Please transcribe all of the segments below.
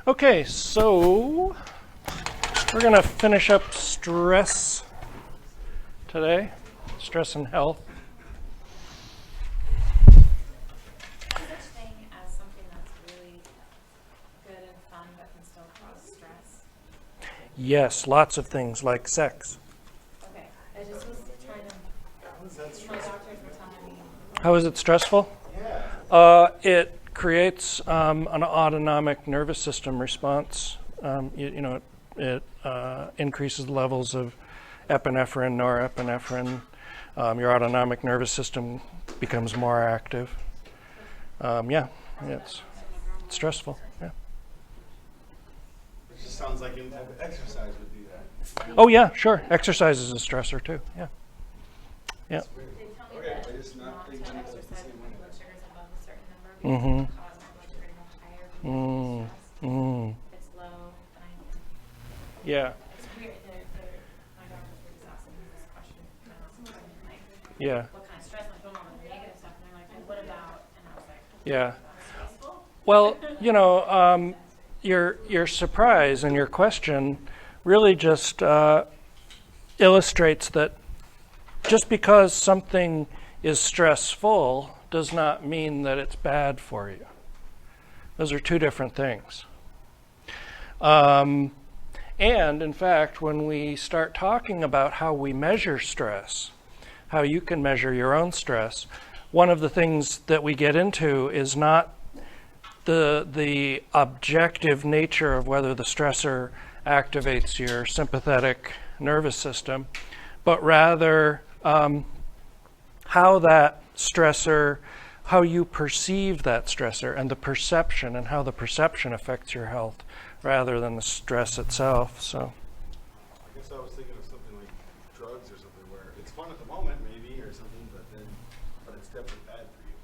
Okay, so we're going to finish up stress today, stress and health. Such thing as something that's really good and fun but can still cause stress? Yes, lots of things like sex. Okay, I just was trying to, my doctors were telling me. How is it stressful? Yeah. It creates an autonomic nervous system response. It increases the levels of epinephrine, norepinephrine. Your autonomic nervous system becomes more active. It's stressful. Yeah. It just sounds like any type of exercise would do that. Oh yeah, sure. Exercise is a stressor too. Yeah. Yeah. They tell me Okay, that I just not not to thinking of it the exercise same when my way. blood sugar's above a certain number Mhm. because it can cause my blood sugar to go higher because of stress. If it's low, then I can. Yeah. It's weird. My doctors were just asking me this question when I was pregnant, like, Yeah. what kind of stress? Like, going on with the negative stuff, and they're like, well, what about? And I was like, Yeah. stressful? Well, your surprise and your question really just illustrates that just because something is stressful does not mean that it's bad for you. Those are two different things. And in fact, when we start talking about how we measure stress, how you can measure your own stress, one of the things that we get into is not the objective nature of whether the stressor activates your sympathetic nervous system, but rather how that stressor, how you perceive that stressor and the perception and how the perception affects your health rather than the stress itself. So I guess I was thinking of something like drugs or something where it's fun at the moment maybe or something, but it's definitely bad for you.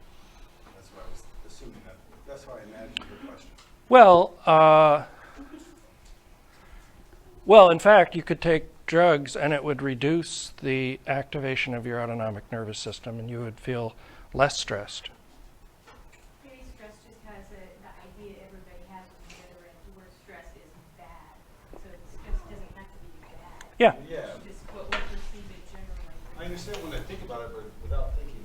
That's what I was assuming. That's how I imagined your question. Well, in fact, you could take drugs and it would reduce the activation of your autonomic nervous system and you would feel less stressed. Maybe stress just has the idea everybody has when you get around where stress is bad. So stress doesn't have to be bad. Yeah. Yeah. Just what we perceive it generally. I understand when I think about it, but without thinking.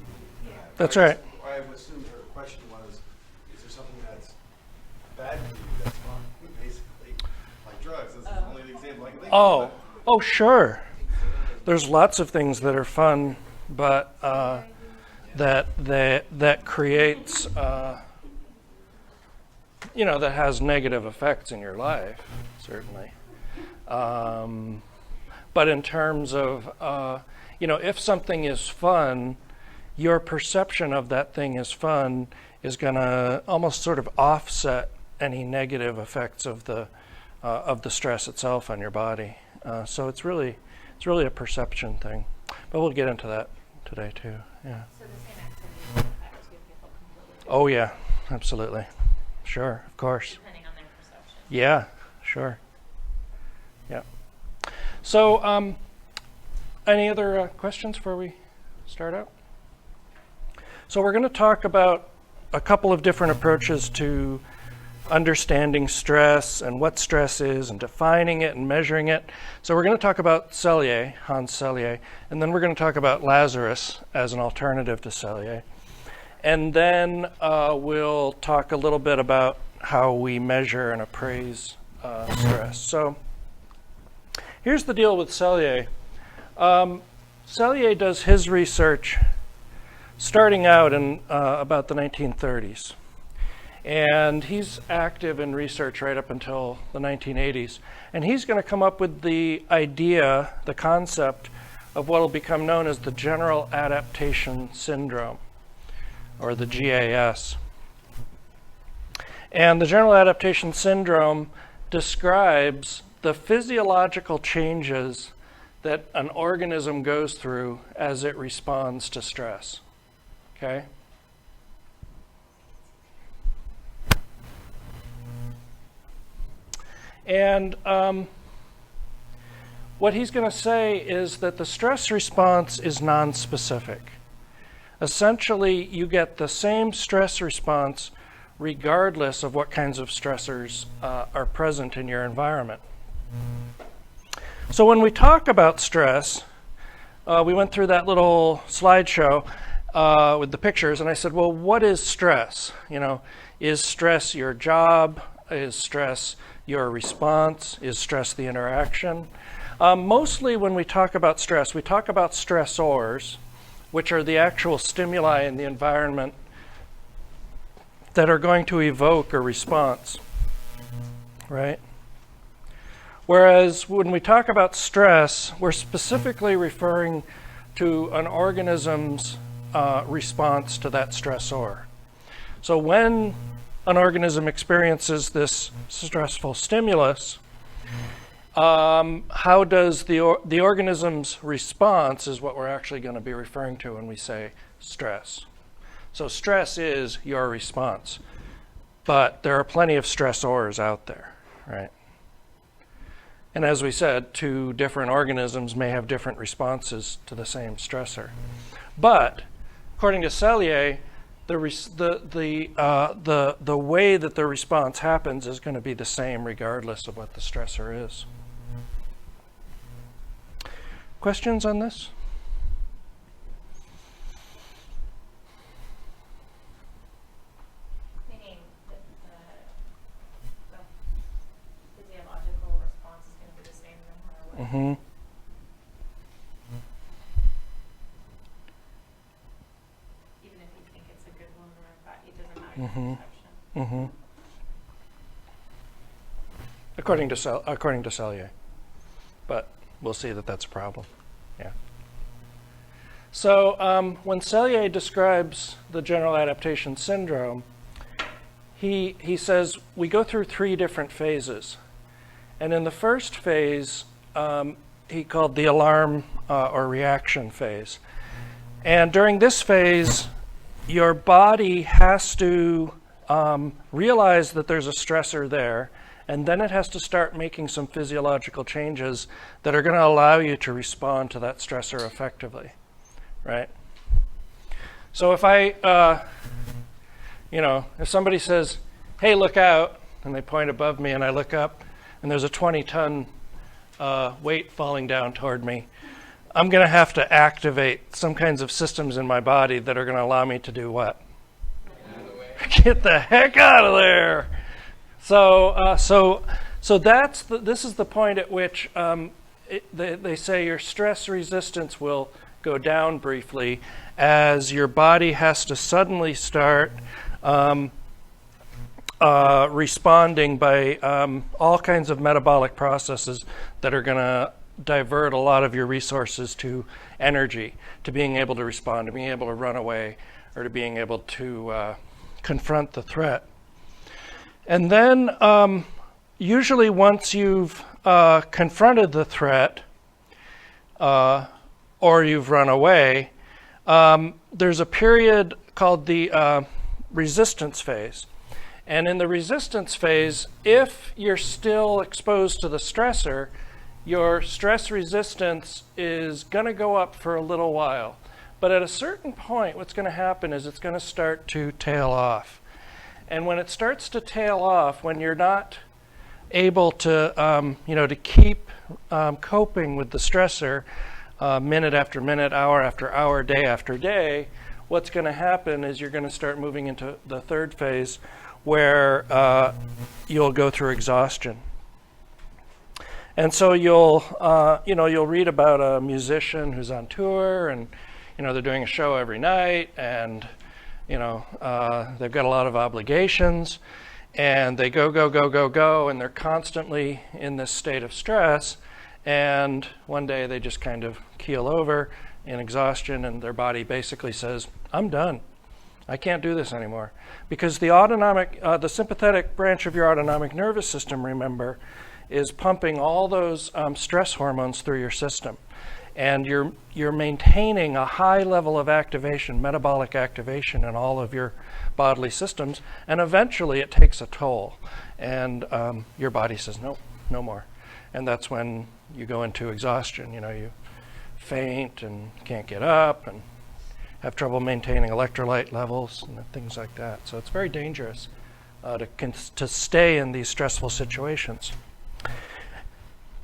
Yeah. That's right. I assumed her question was, is there something that's bad for you that's fun? Basically, like drugs. That's the only example I can think of. Oh, sure. There's lots of things that are fun, but that creates, that has negative effects in your life, certainly. But in terms of, if something is fun, your perception of that thing as fun is going to almost sort of offset any negative effects of the stress itself on your body. So it's really a perception thing. But we'll get into that today too. Yeah. So the same activity will affect two people completely, Oh yeah, absolutely. Sure, of course. depending on their perception. Yeah, sure. Yeah. So, any other questions before we start out? So we're going to talk about a couple of different approaches to understanding stress and what stress is and defining it and measuring it. So we're going to talk about Selye, Hans Selye, and then we're going to talk about Lazarus as an alternative to Selye. And then we'll talk a little bit about how we measure and appraise stress. So here's the deal with Selye. Selye does his research starting out in about the 1930s. And he's active in research right up until the 1980s. And he's going to come up with the idea, the concept of what will become known as the General Adaptation Syndrome, or the GAS. And the General Adaptation Syndrome describes the physiological changes that an organism goes through as it responds to stress. Okay? And what he's going to say is that the stress response is nonspecific. Essentially, you get the same stress response regardless of what kinds of stressors are present in your environment. So when we talk about stress, we went through that little slideshow with the pictures, and I said, well, what is stress? You know, is stress your job? Is stress your response? Is stress the interaction? Mostly when we talk about stress, we talk about stressors, which are the actual stimuli in the environment that are going to evoke a response, right? Whereas when we talk about stress, we're specifically referring to an organism's response to that stressor. So when an organism experiences this stressful stimulus, how does the organism's response is what we're actually going to be referring to when we say stress. So stress is your response, but there are plenty of stressors out there, right? And as we said, two different organisms may have different responses to the same stressor. But according to Selye, the way that the response happens is going to be the same regardless of what the stressor is. Questions on this? Meaning that the physiological response is going to be the same no matter what. Mm-hmm. Even if you think it's a good one or a bad, it doesn't matter Mhm. your perception. Mm-hmm. According to Selye, but we'll see that that's a problem. Yeah. So when Selye describes the general adaptation syndrome, he says we go through 3 different phases, and in the first phase, he called the alarm or reaction phase. And during this phase, your body has to realize that there's a stressor there, and then it has to start making some physiological changes that are going to allow you to respond to that stressor effectively, right? So if if somebody says, hey, look out, and they point above me and I look up, and there's a 20-ton weight falling down toward me, I'm going to have to activate some kinds of systems in my body that are going to allow me to do what? Get the heck out of there. So this is the point at which they say your stress resistance will go down briefly as your body has to suddenly start responding by all kinds of metabolic processes that are going to divert a lot of your resources to energy, to being able to respond, to being able to run away, or to being able to confront the threat. And then usually once you've confronted the threat or you've run away, there's a period called the resistance phase. And in the resistance phase, if you're still exposed to the stressor, your stress resistance is going to go up for a little while. But at a certain point, what's going to happen is it's going to start to tail off. And when it starts to tail off, when you're not able to, to keep coping with the stressor minute after minute, hour after hour, day after day, what's going to happen is you're going to start moving into the third phase where you'll go through exhaustion. And so you'll read about a musician who's on tour, and they're doing a show every night, and they've got a lot of obligations, and they go, and they're constantly in this state of stress, and one day they just kind of keel over in exhaustion, and their body basically says, I'm done. I can't do this anymore. Because the sympathetic branch of your autonomic nervous system, remember, is pumping all those stress hormones through your system. And you're maintaining a high level of activation, metabolic activation in all of your bodily systems, and eventually it takes a toll. And your body says, no more. And that's when you go into exhaustion. You faint and can't get up and have trouble maintaining electrolyte levels and things like that. So it's very dangerous to stay in these stressful situations.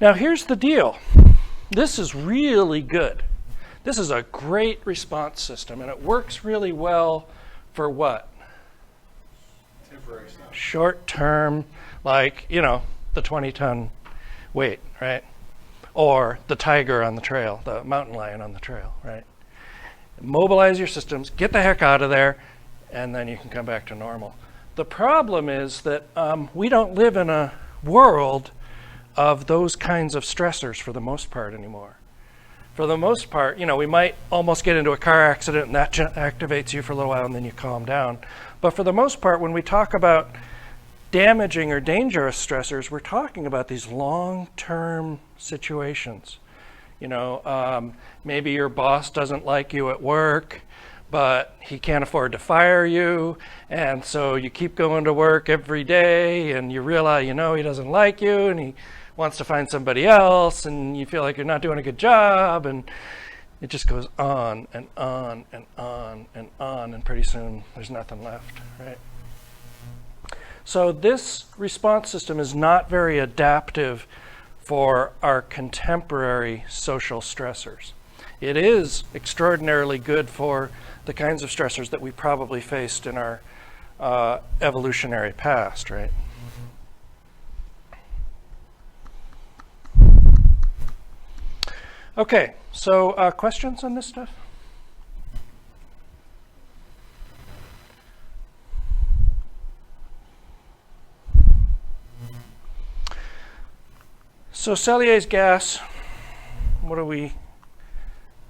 Now here's the deal. This is really good. This is a great response system, and it works really well for what? Temporary stuff. Short term, like, the 20-ton weight, right? Or the tiger on the trail, the mountain lion on the trail, right? Mobilize your systems, get the heck out of there, and then you can come back to normal. The problem is that we don't live in a world of those kinds of stressors for the most part anymore. For the most part, we might almost get into a car accident and that activates you for a little while and then you calm down. But for the most part, when we talk about damaging or dangerous stressors, we're talking about these long-term situations. Maybe your boss doesn't like you at work, but he can't afford to fire you, and so you keep going to work every day and you realize, he doesn't like you and he wants to find somebody else, and you feel like you're not doing a good job, and it just goes on and on and on and on, and pretty soon there's nothing left, right? So this response system is not very adaptive for our contemporary social stressors. It is extraordinarily good for the kinds of stressors that we probably faced in our evolutionary past, right? Okay, so questions on this stuff? So Cellier's gas, what do we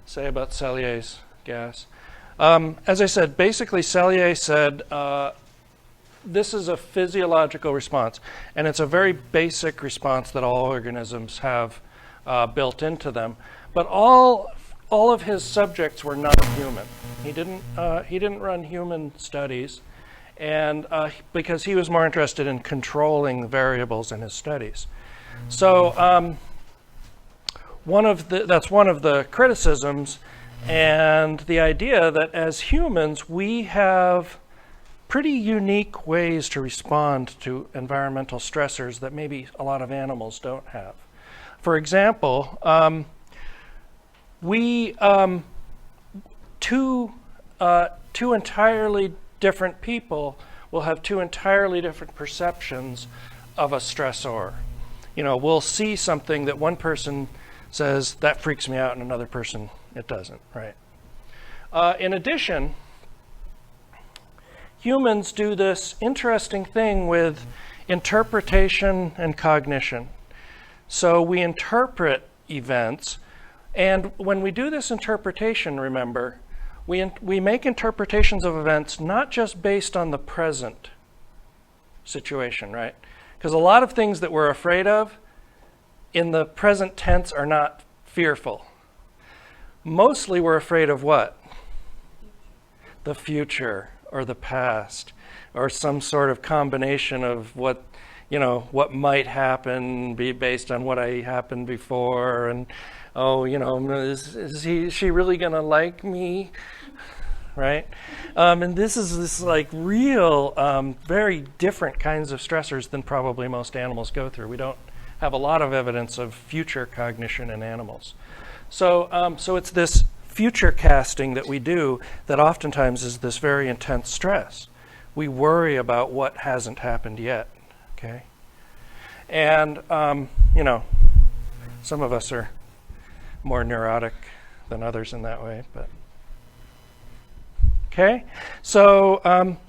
say about Cellier's gas? As I said, basically Cellier said this is a physiological response, and it's a very basic response that all organisms have built into them. But all of his subjects were not human. He didn't run human studies, and because he was more interested in controlling the variables in his studies. So that's one of the criticisms, and the idea that as humans we have pretty unique ways to respond to environmental stressors that maybe a lot of animals don't have. For example, two entirely different people will have two entirely different perceptions of a stressor. We'll see something that one person says, that freaks me out, and another person, it doesn't, right? In addition, humans do this interesting thing with interpretation and cognition. So we interpret events, and when we do this interpretation, remember, we make interpretations of events not just based on the present situation, right? Because a lot of things that we're afraid of in the present tense are not fearful. Mostly we're afraid of what? The future or the past or some sort of combination of what might happen, be based on what happened before, and is she really gonna like me, right? And this is like real, very different kinds of stressors than probably most animals go through. We don't have a lot of evidence of future cognition in animals. So it's this future casting that we do that oftentimes is this very intense stress. We worry about what hasn't happened yet, okay? And, some of us are more neurotic than others in that way, but okay. So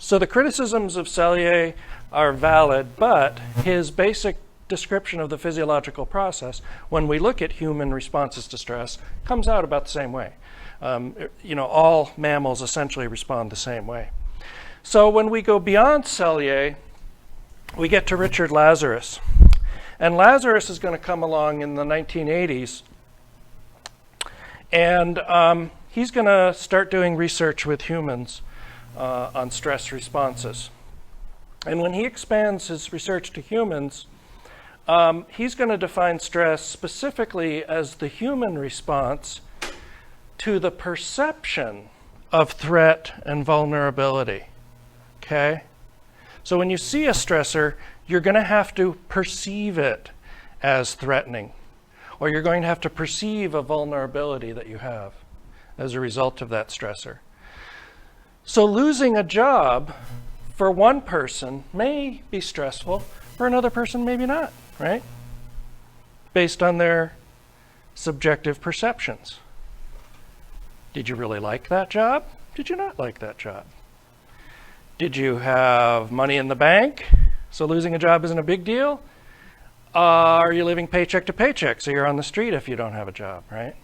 the criticisms of Cellier are valid, but his basic description of the physiological process, when we look at human responses to stress, comes out about the same way. All mammals essentially respond the same way. So when we go beyond Cellier, we get to Richard Lazarus. And Lazarus is going to come along in the 1980s, and he's going to start doing research with humans on stress responses. And when he expands his research to humans, he's going to define stress specifically as the human response to the perception of threat and vulnerability, okay? So when you see a stressor, you're going to have to perceive it as threatening, or you're going to have to perceive a vulnerability that you have as a result of that stressor. So losing a job for one person may be stressful, for another person maybe not, right? Based on their subjective perceptions. Did you really like that job? Did you not like that job? Did you have money in the bank, so losing a job isn't a big deal? Are you living paycheck to paycheck, so you're on the street if you don't have a job, right?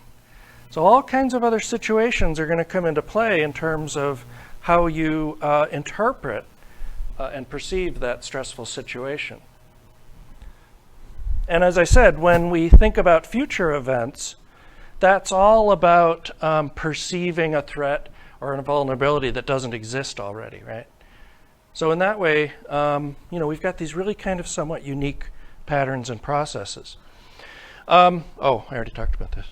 So all kinds of other situations are going to come into play in terms of how you interpret and perceive that stressful situation. And as I said, when we think about future events, that's all about perceiving a threat or a vulnerability that doesn't exist already, right? So in that way, we've got these really kind of somewhat unique patterns and processes. I already talked about this.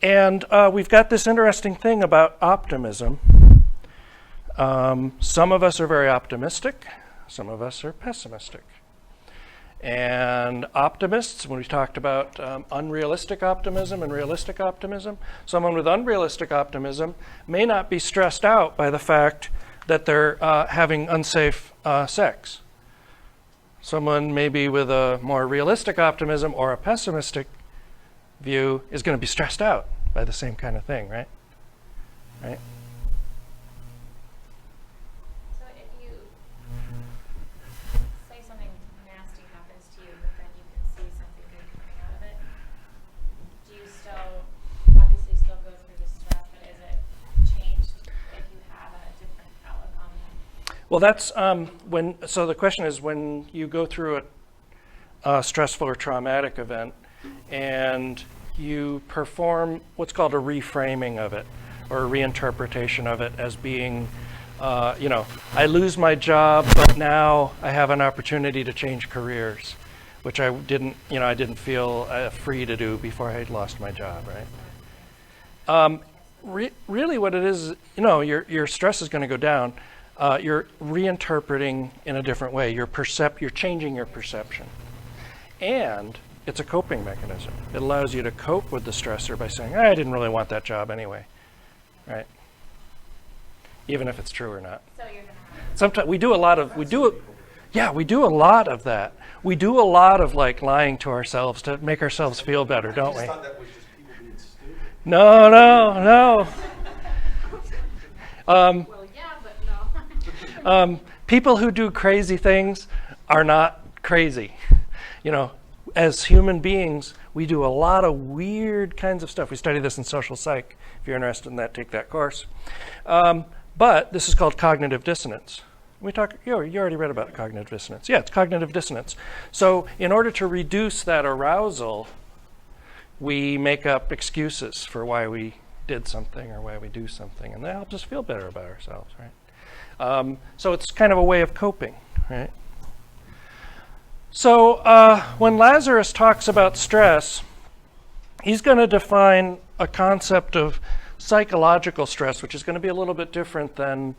And we've got this interesting thing about optimism. Some of us are very optimistic. Some of us are pessimistic. And optimists, when we talked about unrealistic optimism and realistic optimism, someone with unrealistic optimism may not be stressed out by the fact that they're having unsafe sex. Someone maybe with a more realistic optimism or a pessimistic view is going to be stressed out by the same kind of thing, right? Right? So if you say something nasty happens to you, but then you can see something good coming out of it, do you still, obviously still go through the stress, but is it changed if you have a different outlook on it? Well, that's so the question is, when you go through a stressful or traumatic event and you perform what's called a reframing of it or a reinterpretation of it as being, I lose my job, but now I have an opportunity to change careers, which I didn't feel free to do before I had lost my job, right? Really what it is, your stress is going to go down. You're reinterpreting in a different way. You're changing your perception. And it's a coping mechanism. It allows you to cope with the stressor by saying, I didn't really want that job anyway, right? Even if it's true or not. So you're going to have Sometimes we do a lot of that. We do a lot of like lying to ourselves to make ourselves feel better, don't we? I thought that was just people being stupid. No. Well, yeah, but no. People who do crazy things are not crazy. As human beings, we do a lot of weird kinds of stuff. We study this in social psych. If you're interested in that, take that course. But this is called cognitive dissonance. You already read about cognitive dissonance. Yeah, it's cognitive dissonance. So in order to reduce that arousal, we make up excuses for why we did something or why we do something, and that helps us feel better about ourselves, right? So it's kind of a way of coping, right? So when Lazarus talks about stress, he's going to define a concept of psychological stress, which is going to be a little bit different than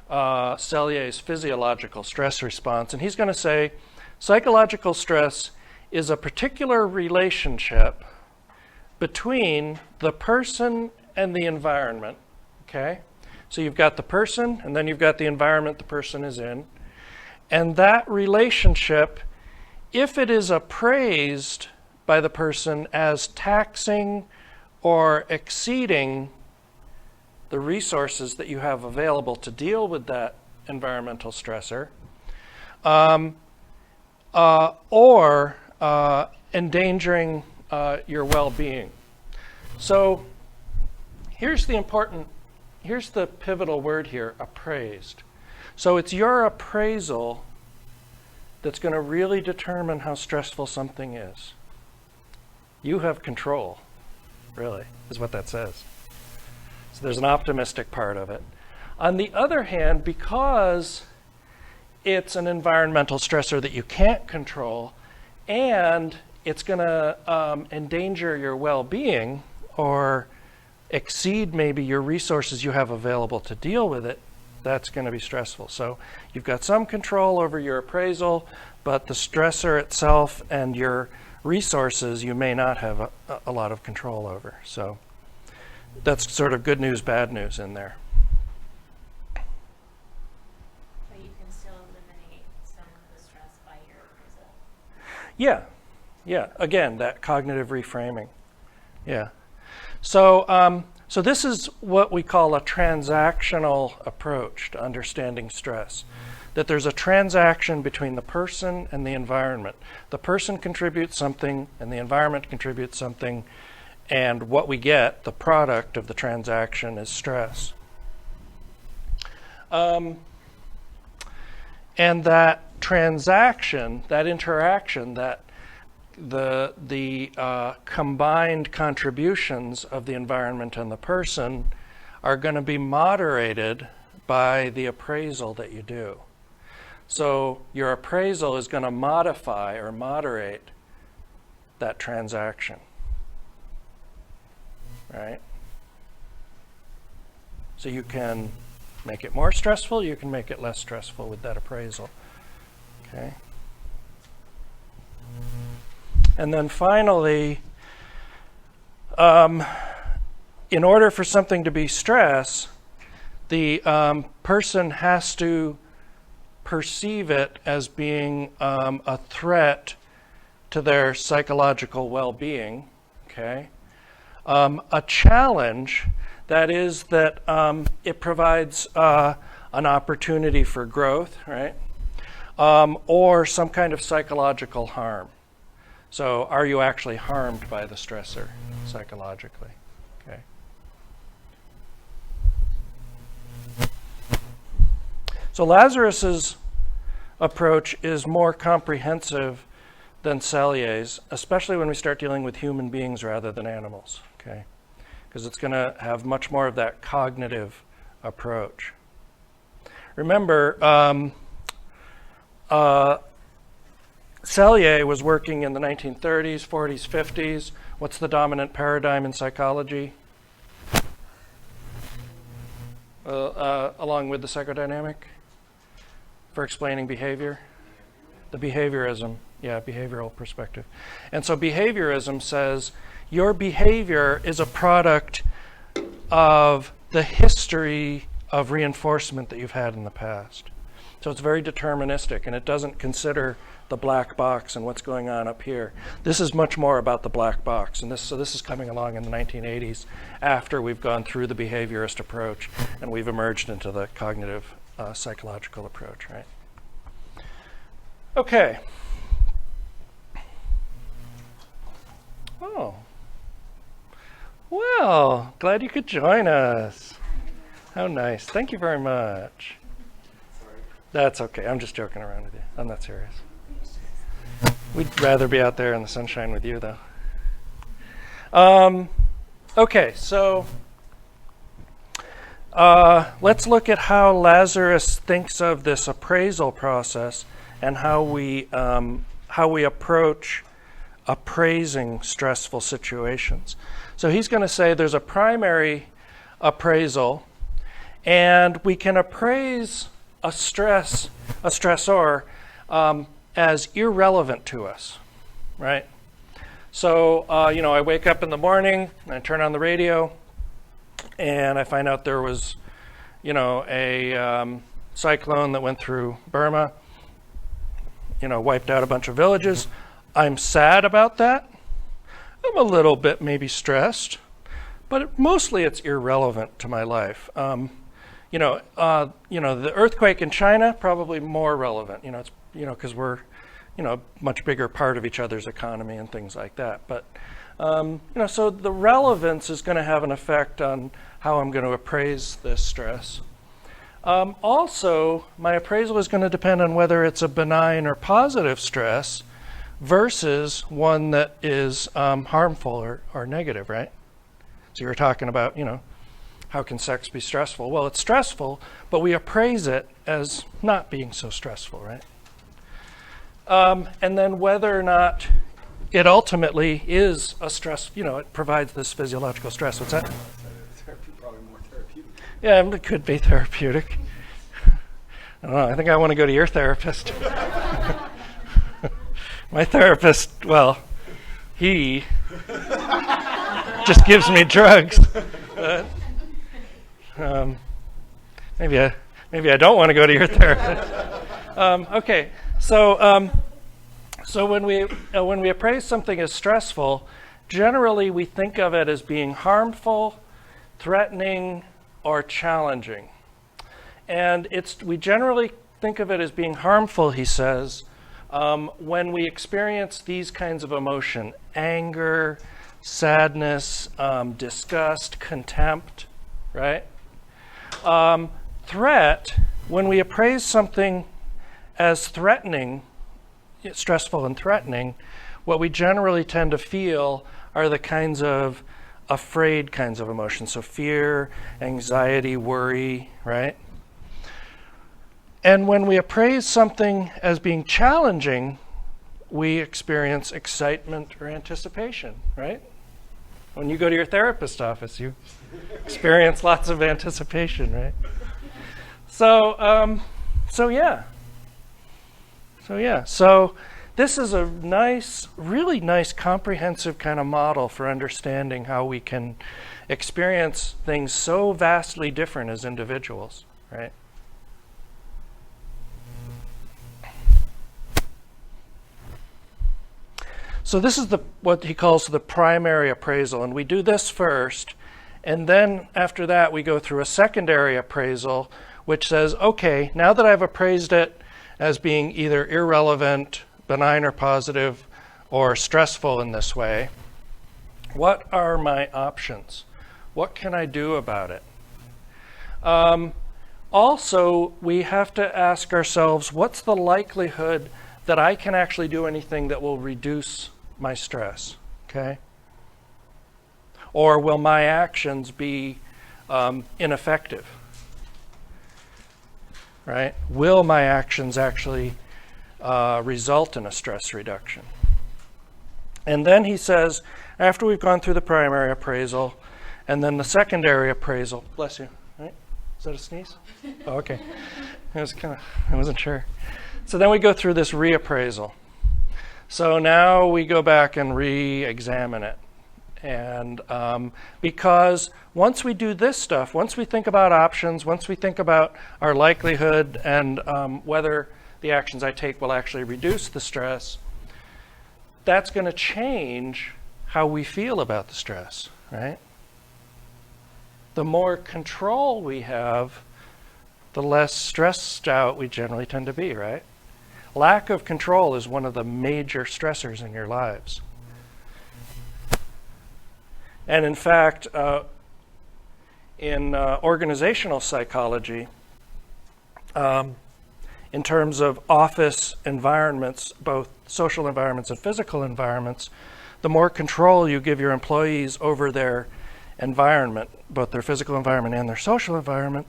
Sellier's physiological stress response. And he's going to say psychological stress is a particular relationship between the person and the environment, okay? So you've got the person, and then you've got the environment the person is in. And that relationship, if it is appraised by the person as taxing or exceeding the resources that you have available to deal with that environmental stressor, or endangering your well-being. So here's the pivotal word here, appraised. So it's your appraisal that's going to really determine how stressful something is. You have control, really, is what that says. So there's an optimistic part of it. On the other hand, because it's an environmental stressor that you can't control, and it's going to endanger your well-being or exceed maybe your resources you have available to deal with it, that's going to be stressful. So you've got some control over your appraisal, but the stressor itself and your resources you may not have a lot of control over. So that's sort of good news, bad news in there. But you can still eliminate some of the stress by your appraisal. Yeah. Again, that cognitive reframing. Yeah. So, so this is what we call a transactional approach to understanding stress. That there's a transaction between the person and the environment. The person contributes something and the environment contributes something, and what we get, the product of the transaction, is stress. And that transaction, that interaction, that the combined contributions of the environment and the person are going to be moderated by the appraisal that you do. So your appraisal is going to modify or moderate that transaction, right? So you can make it more stressful, you can make it less stressful with that appraisal, okay? And then finally, in order for something to be stress, the person has to perceive it as being a threat to their psychological well-being, okay? A challenge, that is that it provides an opportunity for growth, right? Or some kind of psychological harm. So are you actually harmed by the stressor psychologically? Okay. So Lazarus's approach is more comprehensive than Salier's, especially when we start dealing with human beings rather than animals, okay? Because it's going to have much more of that cognitive approach. Remember, Salier was working in the 1930s, 40s, 50s. What's the dominant paradigm in psychology? Along with the psychodynamic for explaining behavior? The behaviorism, behavioral perspective. And so behaviorism says your behavior is a product of the history of reinforcement that you've had in the past. So it's very deterministic, and it doesn't consider the black box and what's going on up here. This is much more about the black box, and this is coming along in the 1980s after we've gone through the behaviorist approach and we've emerged into the cognitive psychological approach, right? Okay. Oh. Well, glad you could join us. How nice. Thank you very much. That's okay. I'm just joking around with you. I'm not serious. We'd rather be out there in the sunshine with you, though. Okay, so let's look at how Lazarus thinks of this appraisal process and how we approach appraising stressful situations. So he's going to say there's a primary appraisal, and we can appraise a stressor as irrelevant to us, right? So, I wake up in the morning and I turn on the radio and I find out there was, a cyclone that went through Burma, wiped out a bunch of villages. I'm sad about that. I'm a little bit maybe stressed, but mostly it's irrelevant to my life. The earthquake in China, probably more relevant, it's, because we're, a much bigger part of each other's economy and things like that. But, so the relevance is going to have an effect on how I'm going to appraise this stress. Also, my appraisal is going to depend on whether it's a benign or positive stress versus one that is harmful or negative, right? So you're talking about, how can sex be stressful? Well, it's stressful, but we appraise it as not being so stressful, right? And then whether or not it ultimately is a stress, it provides this physiological stress. What's that? Probably more therapeutic. Yeah, it could be therapeutic. I don't know, I think I want to go to your therapist. My therapist, well, he just gives me drugs. But, maybe I don't want to go to your therapist. Okay, so when we appraise something as stressful, generally we think of it as being harmful, threatening, or challenging. And we generally think of it as being harmful, he says, when we experience these kinds of emotion: anger, sadness, disgust, contempt, right? Threat, when we appraise something as threatening, stressful and threatening, what we generally tend to feel are the kinds of afraid kinds of emotions. So fear, anxiety, worry, right? And when we appraise something as being challenging, we experience excitement or anticipation, right? When you go to your therapist's office, you experience lots of anticipation, right? So this is a nice, really nice, comprehensive kind of model for understanding how we can experience things so vastly different as individuals, right? So this is what he calls the primary appraisal, and we do this first, and then after that we go through a secondary appraisal, which says, okay, now that I've appraised it as being either irrelevant, benign or positive, or stressful in this way, what are my options? What can I do about it? Also, we have to ask ourselves, what's the likelihood that I can actually do anything that will reduce my stress, okay? Or will my actions be ineffective, right? Will my actions actually result in a stress reduction? And then he says, after we've gone through the primary appraisal and then the secondary appraisal, bless you, right? Is that a sneeze? Oh, okay. I wasn't sure. So then we go through this reappraisal. So now we go back and re-examine it. And because once we do this stuff, once we think about options, once we think about our likelihood and whether the actions I take will actually reduce the stress, that's going to change how we feel about the stress, right? The more control we have, the less stressed out we generally tend to be, right? Lack of control is one of the major stressors in your lives. And in fact, in organizational psychology, in terms of office environments, both social environments and physical environments, the more control you give your employees over their environment, both their physical environment and their social environment,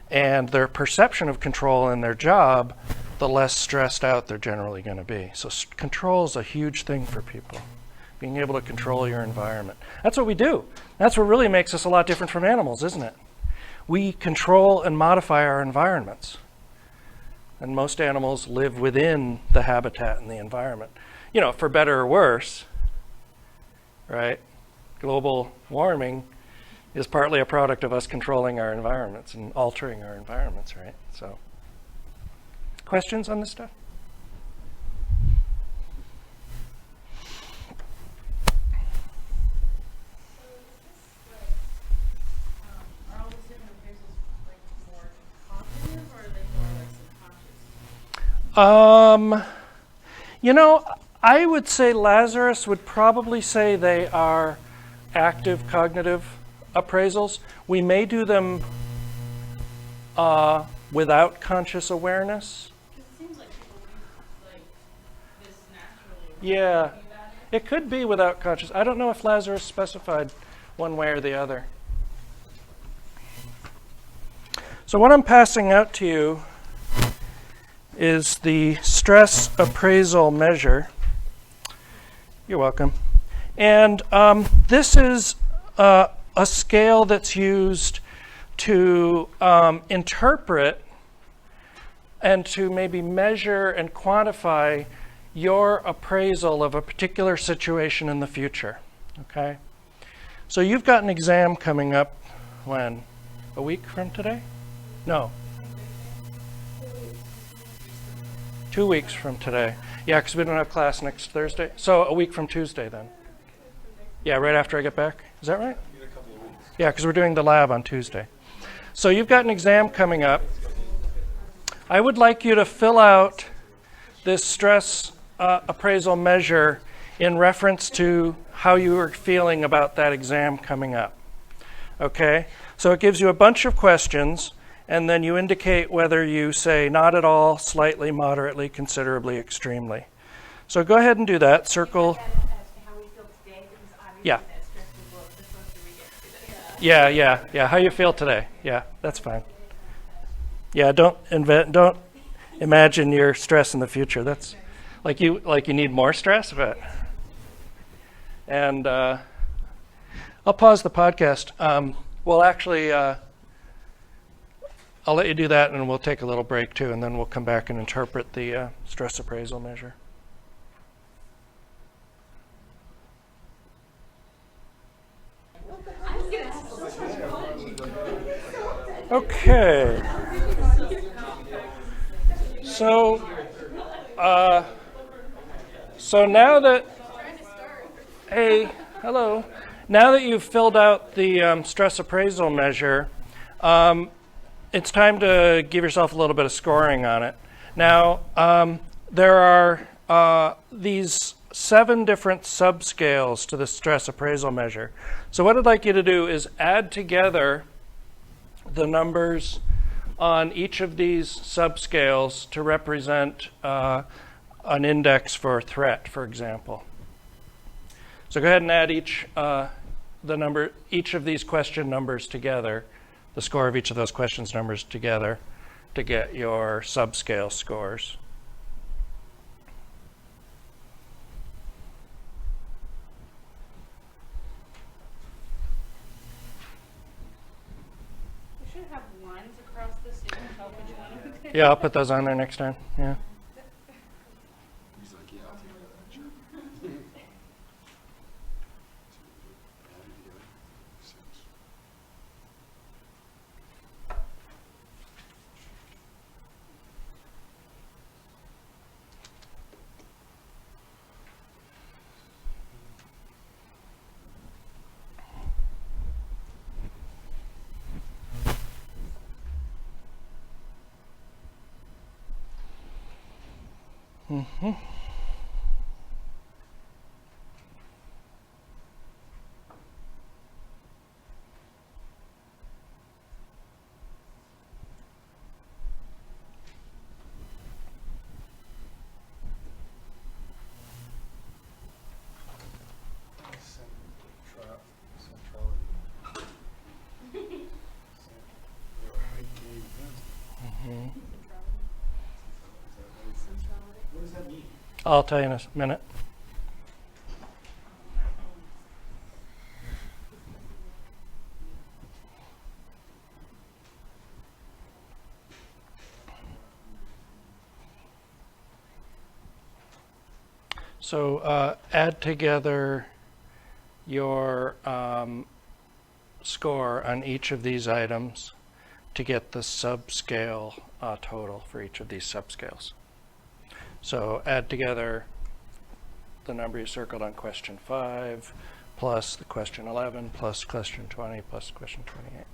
and their perception of control in their job, the less stressed out they're generally going to be. So control is a huge thing for people, being able to control your environment. That's what we do. That's what really makes us a lot different from animals, isn't it? We control and modify our environments. And most animals live within the habitat and the environment. You know, for better or worse, right? Global warming is partly a product of us controlling our environments and altering our environments, right? So, questions on this stuff? Are all these different appraisals like more cognitive or are they more like subconscious? You know, I would say Lazarus would probably say they are active cognitive appraisals. We may do them without conscious awareness. It seems like people do like this naturally. Yeah, Thinking about it could be without conscious. I don't know if Lazarus specified one way or the other. So what I'm passing out to you is the stress appraisal measure. You're welcome. And this is a scale that's used to interpret and to maybe measure and quantify your appraisal of a particular situation in the future, okay? So you've got an exam coming up when? A week from today? No. 2 weeks from today. Yeah, because we don't have class next Thursday. So a week from Tuesday then. Yeah, right after I get back. Is that right? In a couple of weeks. Yeah, because we're doing the lab on Tuesday. So you've got an exam coming up. I would like you to fill out this stress appraisal measure in reference to how you are feeling about that exam coming up. Okay? So it gives you a bunch of questions, and then you indicate whether you say not at all, slightly, moderately, considerably, extremely. So go ahead and do that. Circle. As to how we feel today, because obviously Yeah. that stress was the closer we get to that. Yeah. How you feel today? Yeah, that's fine. Yeah, don't imagine your stress in the future. That's like you need more stress, but. And I'll pause the podcast. Well, actually, I'll let you do that, and we'll take a little break too, and then we'll come back and interpret the stress appraisal measure. Okay. So now that, hey, hello. Now that you've filled out the stress appraisal measure, it's time to give yourself a little bit of scoring on it. Now, there are these 7 different subscales to the stress appraisal measure. So what I'd like you to do is add together the numbers on each of these subscales to represent an index for threat, for example. So go ahead and add each of these question numbers together, the score of each of those questions numbers together, to get your subscale scores. We should have lines across this so you can tell which one. Yeah, I'll put those on there next time. Yeah. He's like, yeah, I'll take that, sure. Mm-hmm. What does that mean? I'll tell you in a minute. So add together your score on each of these items to get the subscale total for each of these subscales. So add together the number you circled on question 5 plus the question 11 plus question 20 plus question 28.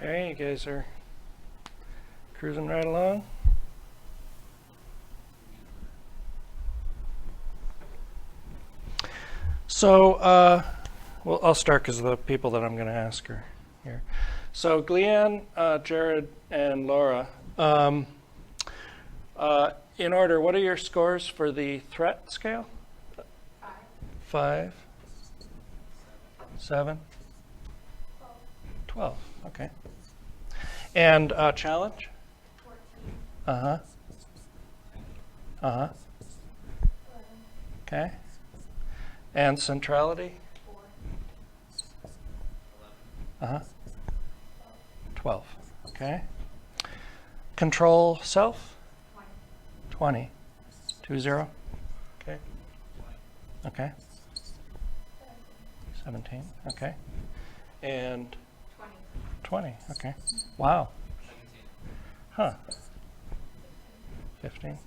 Okay, you guys are cruising right along. So, well, I'll start because the people that I'm going to ask are here. So, Gleanne, Jared, and Laura, in order, what are your scores for the threat scale? 5, 7, 12. Okay. And challenge? 14. Okay. And centrality? 4. 12. Okay. Control self? 20. 20. Okay. Okay. 17. Okay. And 20. Okay. Wow. Huh. 15.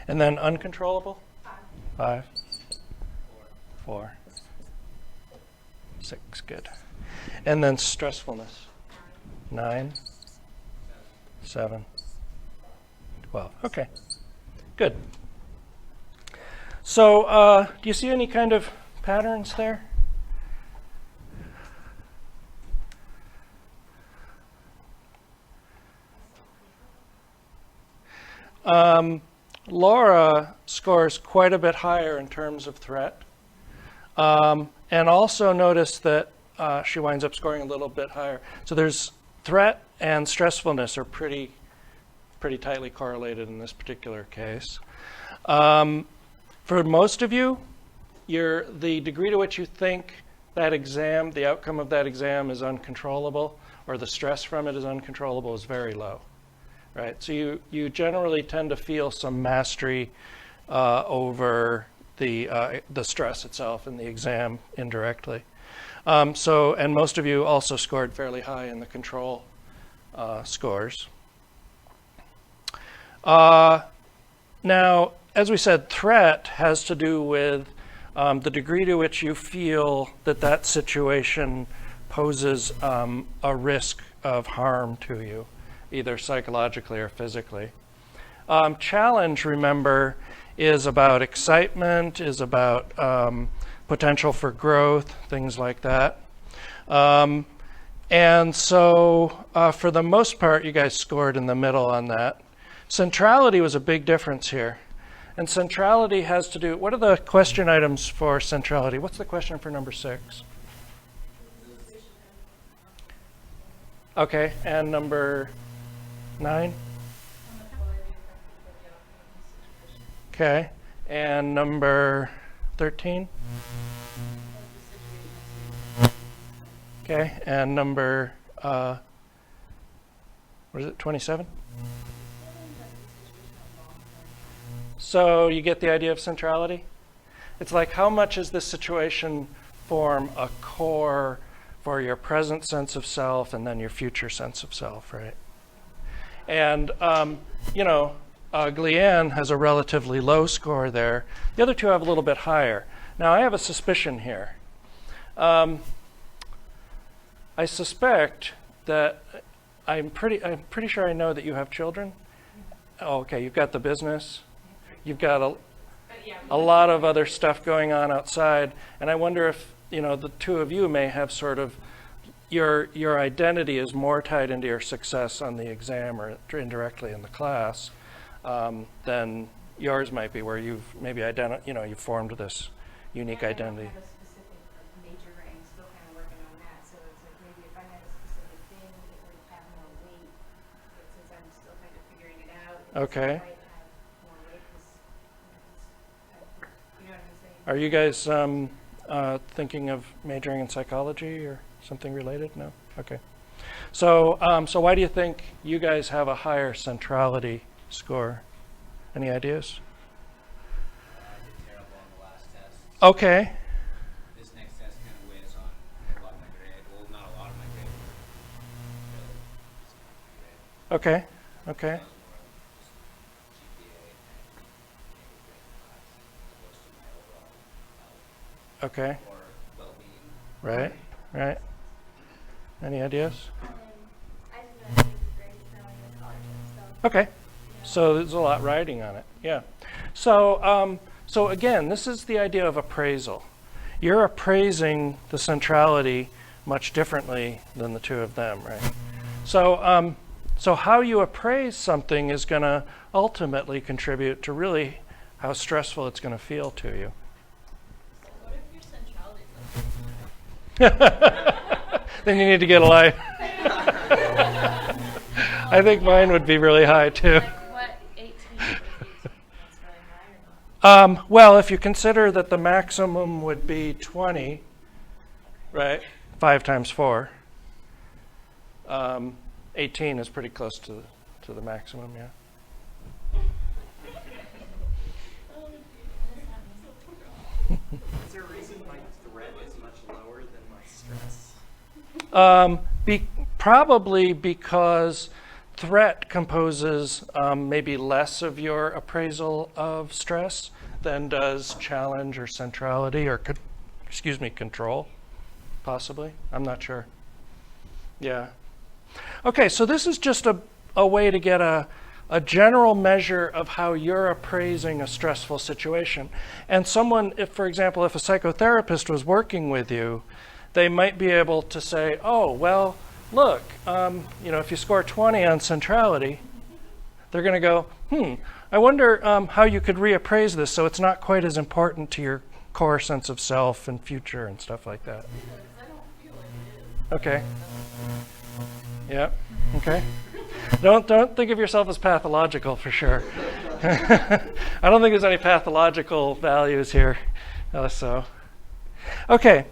And then uncontrollable? 5. 4. 6. Good. And then stressfulness? 9. 7. 12. Okay. Good. So, do you see any kind of patterns there? Laura scores quite a bit higher in terms of threat. And also notice that she winds up scoring a little bit higher. So there's threat and stressfulness are pretty tightly correlated in this particular case. For most of you, the degree to which you think that exam, the outcome of that exam is uncontrollable, or the stress from it is uncontrollable, is very low. Right? So you generally tend to feel some mastery over the stress itself in the exam indirectly. And most of you also scored fairly high in the control scores. Now, as we said, threat has to do with the degree to which you feel that situation poses a risk of harm to you, either psychologically or physically. Challenge, remember, is about excitement, is about potential for growth, things like that. And so for the most part, you guys scored in the middle on that. Centrality was a big difference here. And centrality has to do, what are the question items for centrality? What's the question for number 6? Okay, and number 9? Okay, and number 13? Okay, and number, what is it, 27? So you get the idea of centrality? It's like, how much does this situation form a core for your present sense of self and then your future sense of self, right? And, Gleanne has a relatively low score there. The other two have a little bit higher. Now, I have a suspicion here. I suspect that I'm pretty sure I know that you have children. Oh, okay, you've got the business. You've got a lot of other stuff going on outside, and I wonder if the two of you may have sort of your identity is more tied into your success on the exam or indirectly in the class than yours might be, where you've maybe you've formed this unique identity. I don't have a specific major rank, still kind of working on that. So it's like maybe if I had a specific thing, it would have more weight. But since I'm still kind of figuring it out, Okay. it might have more weight because, you know what I'm saying? Are you guys thinking of majoring in psychology or something related? No? Okay. So why do you think you guys have a higher centrality score? Any ideas? I did terrible on the last test. Okay. This next test kind of weighs on a lot of my grade. Well, not a lot of my grade. Okay. Okay. That was more of just GPA and maybe grade in class as opposed to my overall health Okay. or well-being. Right. Right. Any ideas? Okay. So there's a lot riding on it. Yeah. So, so again, this is the idea of appraisal. You're appraising the centrality much differently than the two of them, right? So, so how you appraise something is going to ultimately contribute to really how stressful it's going to feel to you. So what if your centrality is Then you need to get a life. I think mine would be really high too. like what 18 is 18? That's really high or not? Well, if you consider that the maximum would be 20, right? 5 times 4. 18 is pretty close to the maximum, yeah. Is there a reason my threat is much lower than my stress? Probably because threat composes maybe less of your appraisal of stress than does challenge or centrality or, control, possibly. I'm not sure. Yeah. Okay, so this is just a way to get a general measure of how you're appraising a stressful situation. And someone, if, for example, if a psychotherapist was working with you, they might be able to say, oh, well, look, if you score 20 on centrality, they're going to go, I wonder how you could reappraise this so it's not quite as important to your core sense of self and future and stuff like that. Okay. Yeah. Okay. Don't think of yourself as pathological for sure. I don't think there's any pathological values here. Okay.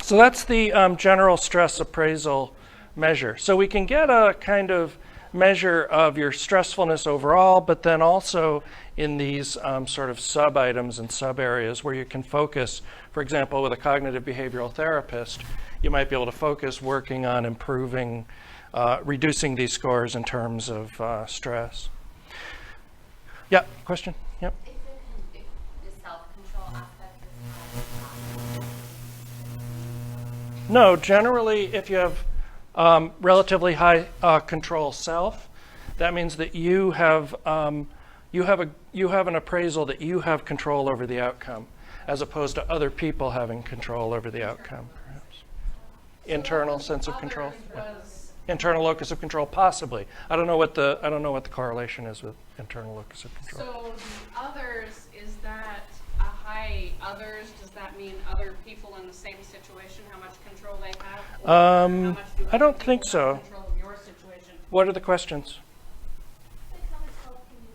So that's the general stress appraisal measure. So we can get a kind of measure of your stressfulness overall, but then also in these sort of sub-items and sub-areas where you can focus. For example, with a cognitive behavioral therapist, you might be able to focus working on improving, reducing these scores in terms of stress. Yeah, question? Yep. Is it the self-control aspect is No, generally, if you have relatively high control self, that means that you have an appraisal that you have control over the outcome, as opposed to other people having control over the outcome, perhaps. Internal sense of control. Yeah. Internal locus of control, possibly. I don't know what the correlation is with internal locus of control. So the others, is that a high others? Does that mean other people in the same situation, how much control they have? Or how much do I don't other think people so. have control of your situation? What are the questions? like how much help can you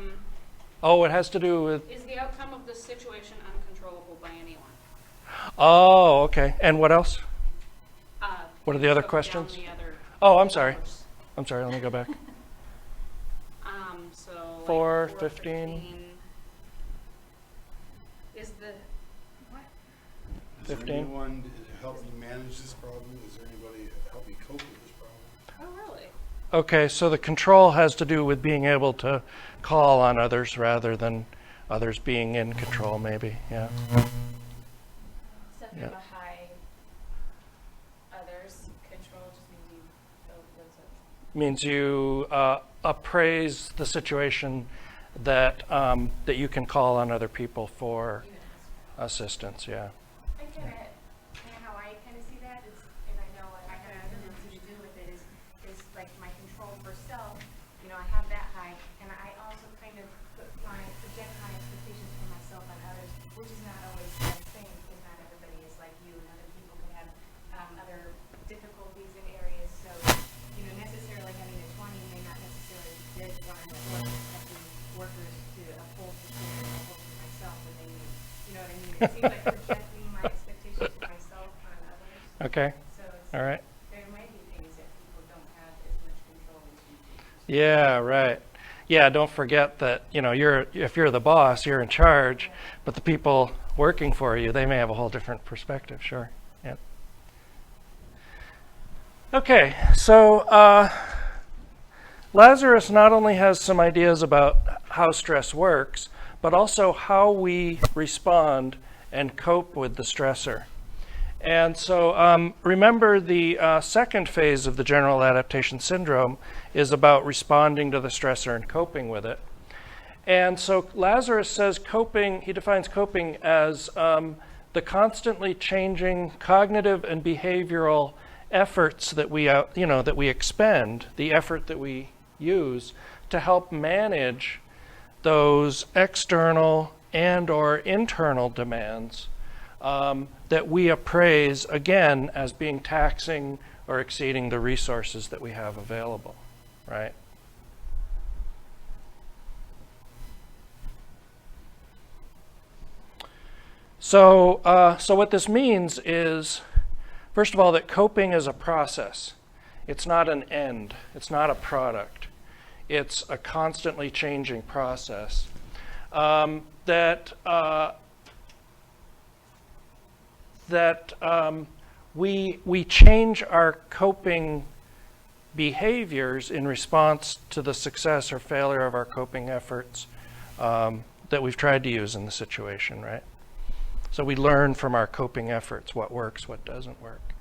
get? Oh, it has to do with. Is the outcome of the situation uncontrollable by anyone? Oh, okay. And what else? What are the other Down questions? the other Oh, I'm sorry. levels. I'm sorry. Let me go back. So 4, like 15. Is the Is there 15? anyone to help you manage this problem? Is there anybody to help you cope with this problem? oh really? Okay, so the control has to do with being able to call on others rather than others being in control, maybe. Yeah. So if you Yeah. have a high others control, just means you feel what's up. Means you appraise the situation that that you can call on other people for You ask. assistance. Yeah. I get it. Kind of how I kind of see that is, and I know what I have a tendency to do with it is like my control for self. I have that high, and I also kind of project my expectations for myself on others, which is not always the best thing because not everybody is like you, and other people can have other difficulties in areas. So, necessarily having a 20 may not necessarily be good when I'm at work expecting workers to uphold the standard I hold for myself, and they may, you know what I mean? It seems like projecting my expectations for myself on others. Okay. So it's, All right. there might be things that people don't have as much control as you do. Yeah. Right. Yeah. Don't forget that if you're the boss, you're in charge, but the people working for you, they may have a whole different perspective. Sure. Yeah. Okay. So Lazarus not only has some ideas about how stress works, but also how we respond and cope with the stressor. And so remember the second phase of the general adaptation syndrome is about responding to the stressor and coping with it. And so Lazarus says coping, he defines coping as the constantly changing cognitive and behavioral efforts that we, that we expend, the effort that we use to help manage those external and or internal demands that we appraise, again, as being taxing or exceeding the resources that we have available, right? So what this means is, first of all, that coping is a process. It's not an end. It's not a product. It's a constantly changing process that we change our coping behaviors in response to the success or failure of our coping efforts that we've tried to use in the situation, right? So we learn from our coping efforts what works, what doesn't work.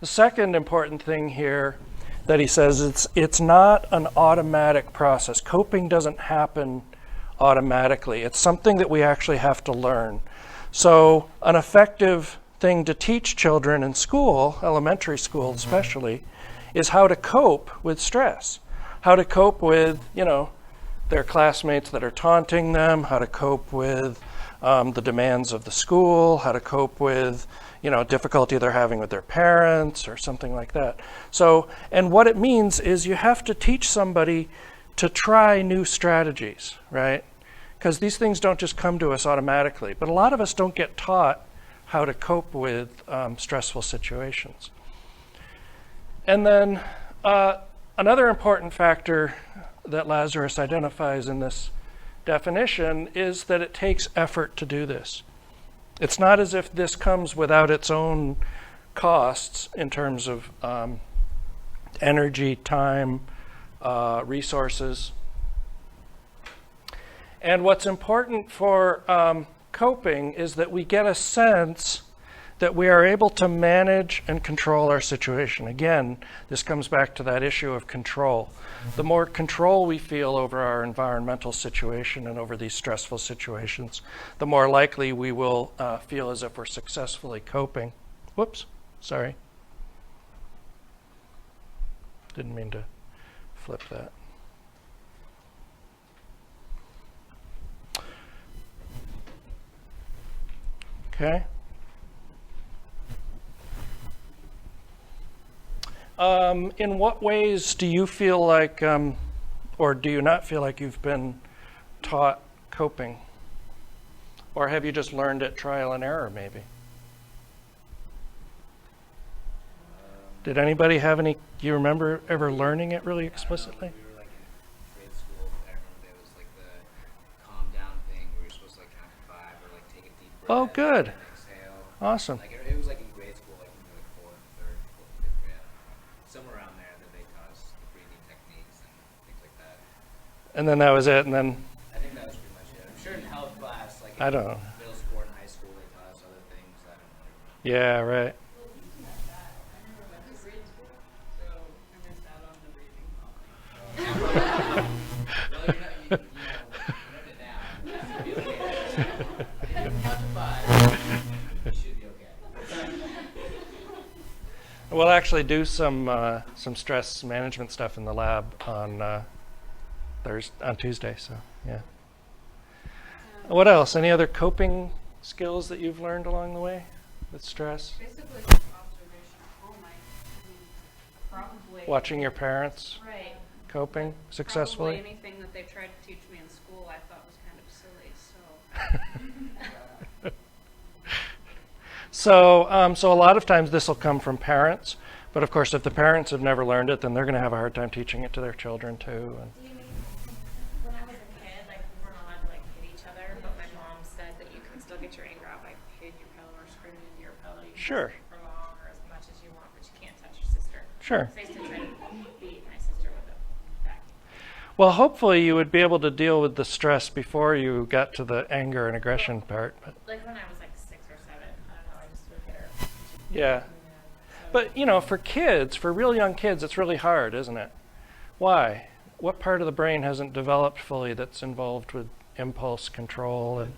The second important thing here that he says, it's not an automatic process. Coping doesn't happen automatically. It's something that we actually have to learn. So an effective thing to teach children in school, elementary school especially, is how to cope with stress, how to cope with, their classmates that are taunting them, how to cope with the demands of the school, how to cope with, difficulty they're having with their parents or something like that. So, and what it means is you have to teach somebody to try new strategies, right? Because these things don't just come to us automatically. But a lot of us don't get taught how to cope with stressful situations. And then another important factor that Lazarus identifies in this definition is that it takes effort to do this. It's not as if this comes without its own costs in terms of energy, time, resources. And what's important for coping is that we get a sense that we are able to manage and control our situation. Again, this comes back to that issue of control. The more control we feel over our environmental situation and over these stressful situations, the more likely we will feel as if we're successfully coping. Whoops, sorry. Didn't mean to flip that. Okay. In what ways do you feel like, or do you not feel like you've been taught coping? Or have you just learned it trial and error, maybe? Did anybody have any, do you remember ever learning it really explicitly? We were like in grade school. I remember there was like the calm down thing where you're supposed to like count to 5 or like take a deep breath. Oh, good. And exhale. Awesome. Like it was like in grade school, like maybe like 4th, 3rd, 4th, 5th grade. Somewhere around there that they taught us the breathing techniques and things like that. And then that was it, and then, I think that was pretty much it. I'm sure in health class, like I in don't know. middle school and high school, they taught us other things. I don't really remember. Yeah, right. Well, you learned it now. You should be okay. I didn't count to 5. You should be okay. We'll actually do some stress management stuff in the lab on Tuesday. So yeah. What else? Any other coping skills that you've learned along the way with stress? Basically, just observation at home. I probably Watching your parents Right. coping successfully. Probably anything that they tried to teach me in school, I thought was kind of silly. So. So a lot of times this will come from parents, but of course if the parents have never learned it, then they're going to have a hard time teaching it to their children too. And Do you mean, when I was a kid, like, we weren't allowed to, like, hit each other, but my mom said that you can still get your anger out by hitting your pillow or screaming into your pillow. You can Sure. scream for long or as much as you want, but you can't touch your sister. Sure. So I used to try to beat my sister with a vacuum. Well, hopefully you would be able to deal with the stress before you got to the anger and aggression part. But Like when I was like 6 or 7, I don't know, I just would hit her. Yeah. But, you know, for kids, for real young kids, it's really hard, isn't it? Why? What part of the brain hasn't developed fully that's involved with impulse control and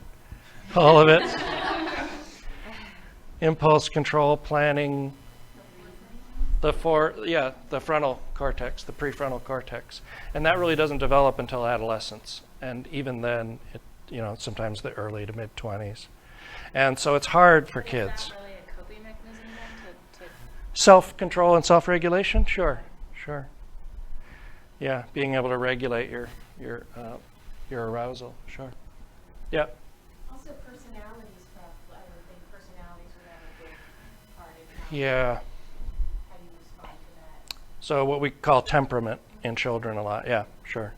all of it? Impulse control, planning, the frontal cortex, the prefrontal cortex. And that really doesn't develop until adolescence. And even then, sometimes the early to mid-20s. And so it's hard for kids. Is that really a coping mechanism then to Self-control and self-regulation? Sure. Yeah, being able to regulate your arousal. Sure. Yeah. Also personalities, I would think personalities would have a big part in Yeah. how you respond to that. So what we call temperament in children a lot. Yeah, sure.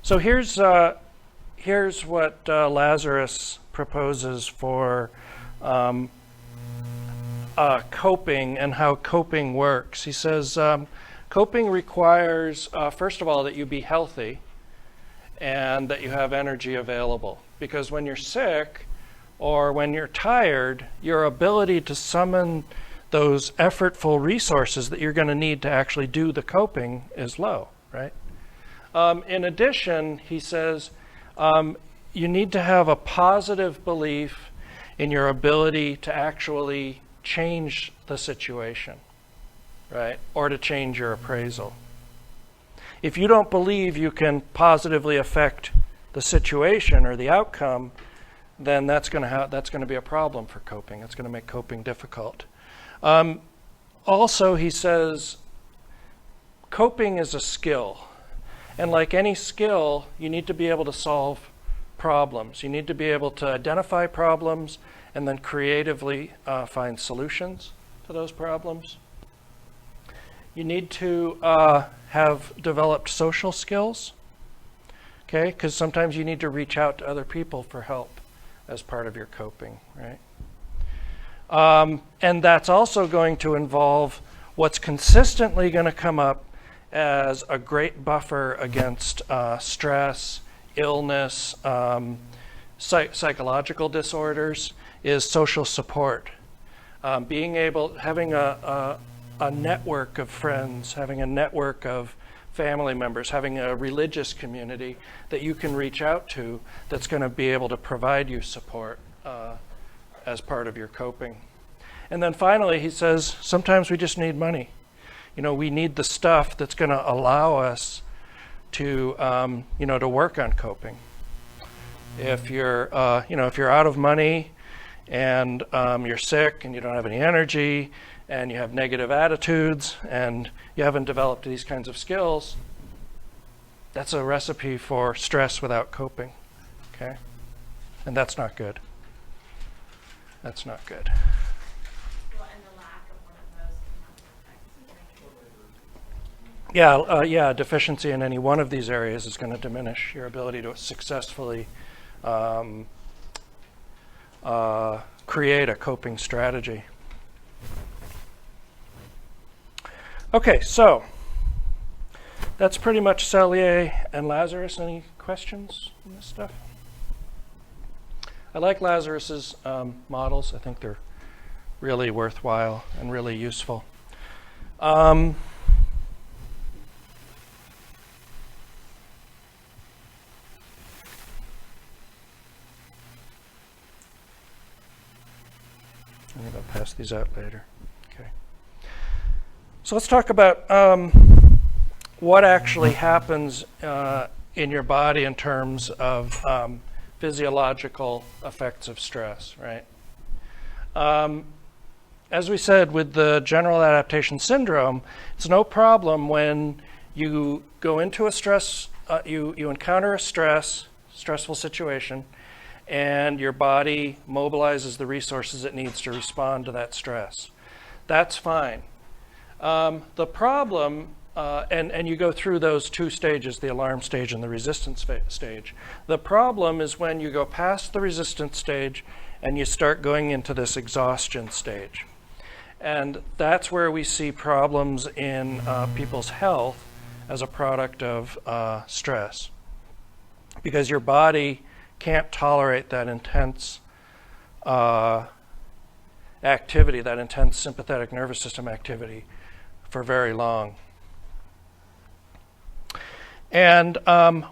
So here's what Lazarus proposes for coping and how coping works. He says coping requires, first of all, that you be healthy and that you have energy available. Because when you're sick or when you're tired, your ability to summon those effortful resources that you're going to need to actually do the coping is low, right? In addition, he says, you need to have a positive belief in your ability to actually change the situation, right? Or to change your appraisal. If you don't believe you can positively affect the situation or the outcome, then that's going to be a problem for coping. It's going to make coping difficult. Also, he says, coping is a skill. And like any skill, you need to be able to solve problems. You need to be able to identify problems and then creatively find solutions to those problems. You need to have developed social skills, okay? Because sometimes you need to reach out to other people for help as part of your coping, right? And that's also going to involve what's consistently going to come up as a great buffer against stress, illness, psychological disorders is social support. Having a network of friends, having a network of family members, having a religious community that you can reach out to that's going to be able to provide you support as part of your coping. And then finally, he says, sometimes we just need money. We need the stuff that's going to allow us to, to work on coping. If you're out of money and you're sick and you don't have any energy and you have negative attitudes and you haven't developed these kinds of skills, that's a recipe for stress without coping, okay? And that's not good. That's not good. Well, and the lack of one of those can have an effect. Yeah, deficiency in any one of these areas is going to diminish your ability to successfully create a coping strategy. Okay, so that's pretty much Selye and Lazarus. Any questions on this stuff? I like Lazarus's models. I think they're really worthwhile and really useful. I'm going to pass these out later. Okay. So let's talk about what actually happens in your body in terms of physiological effects of stress, right? As we said, with the general adaptation syndrome, it's no problem when you go into a stress, you encounter a stressful situation, and your body mobilizes the resources it needs to respond to that stress. That's fine. The problem, and you go through those two stages, the alarm stage and the resistance stage. The problem is when you go past the resistance stage and you start going into this exhaustion stage. And that's where we see problems in people's health as a product of stress. Because your body can't tolerate that intense activity, that intense sympathetic nervous system activity, for very long. And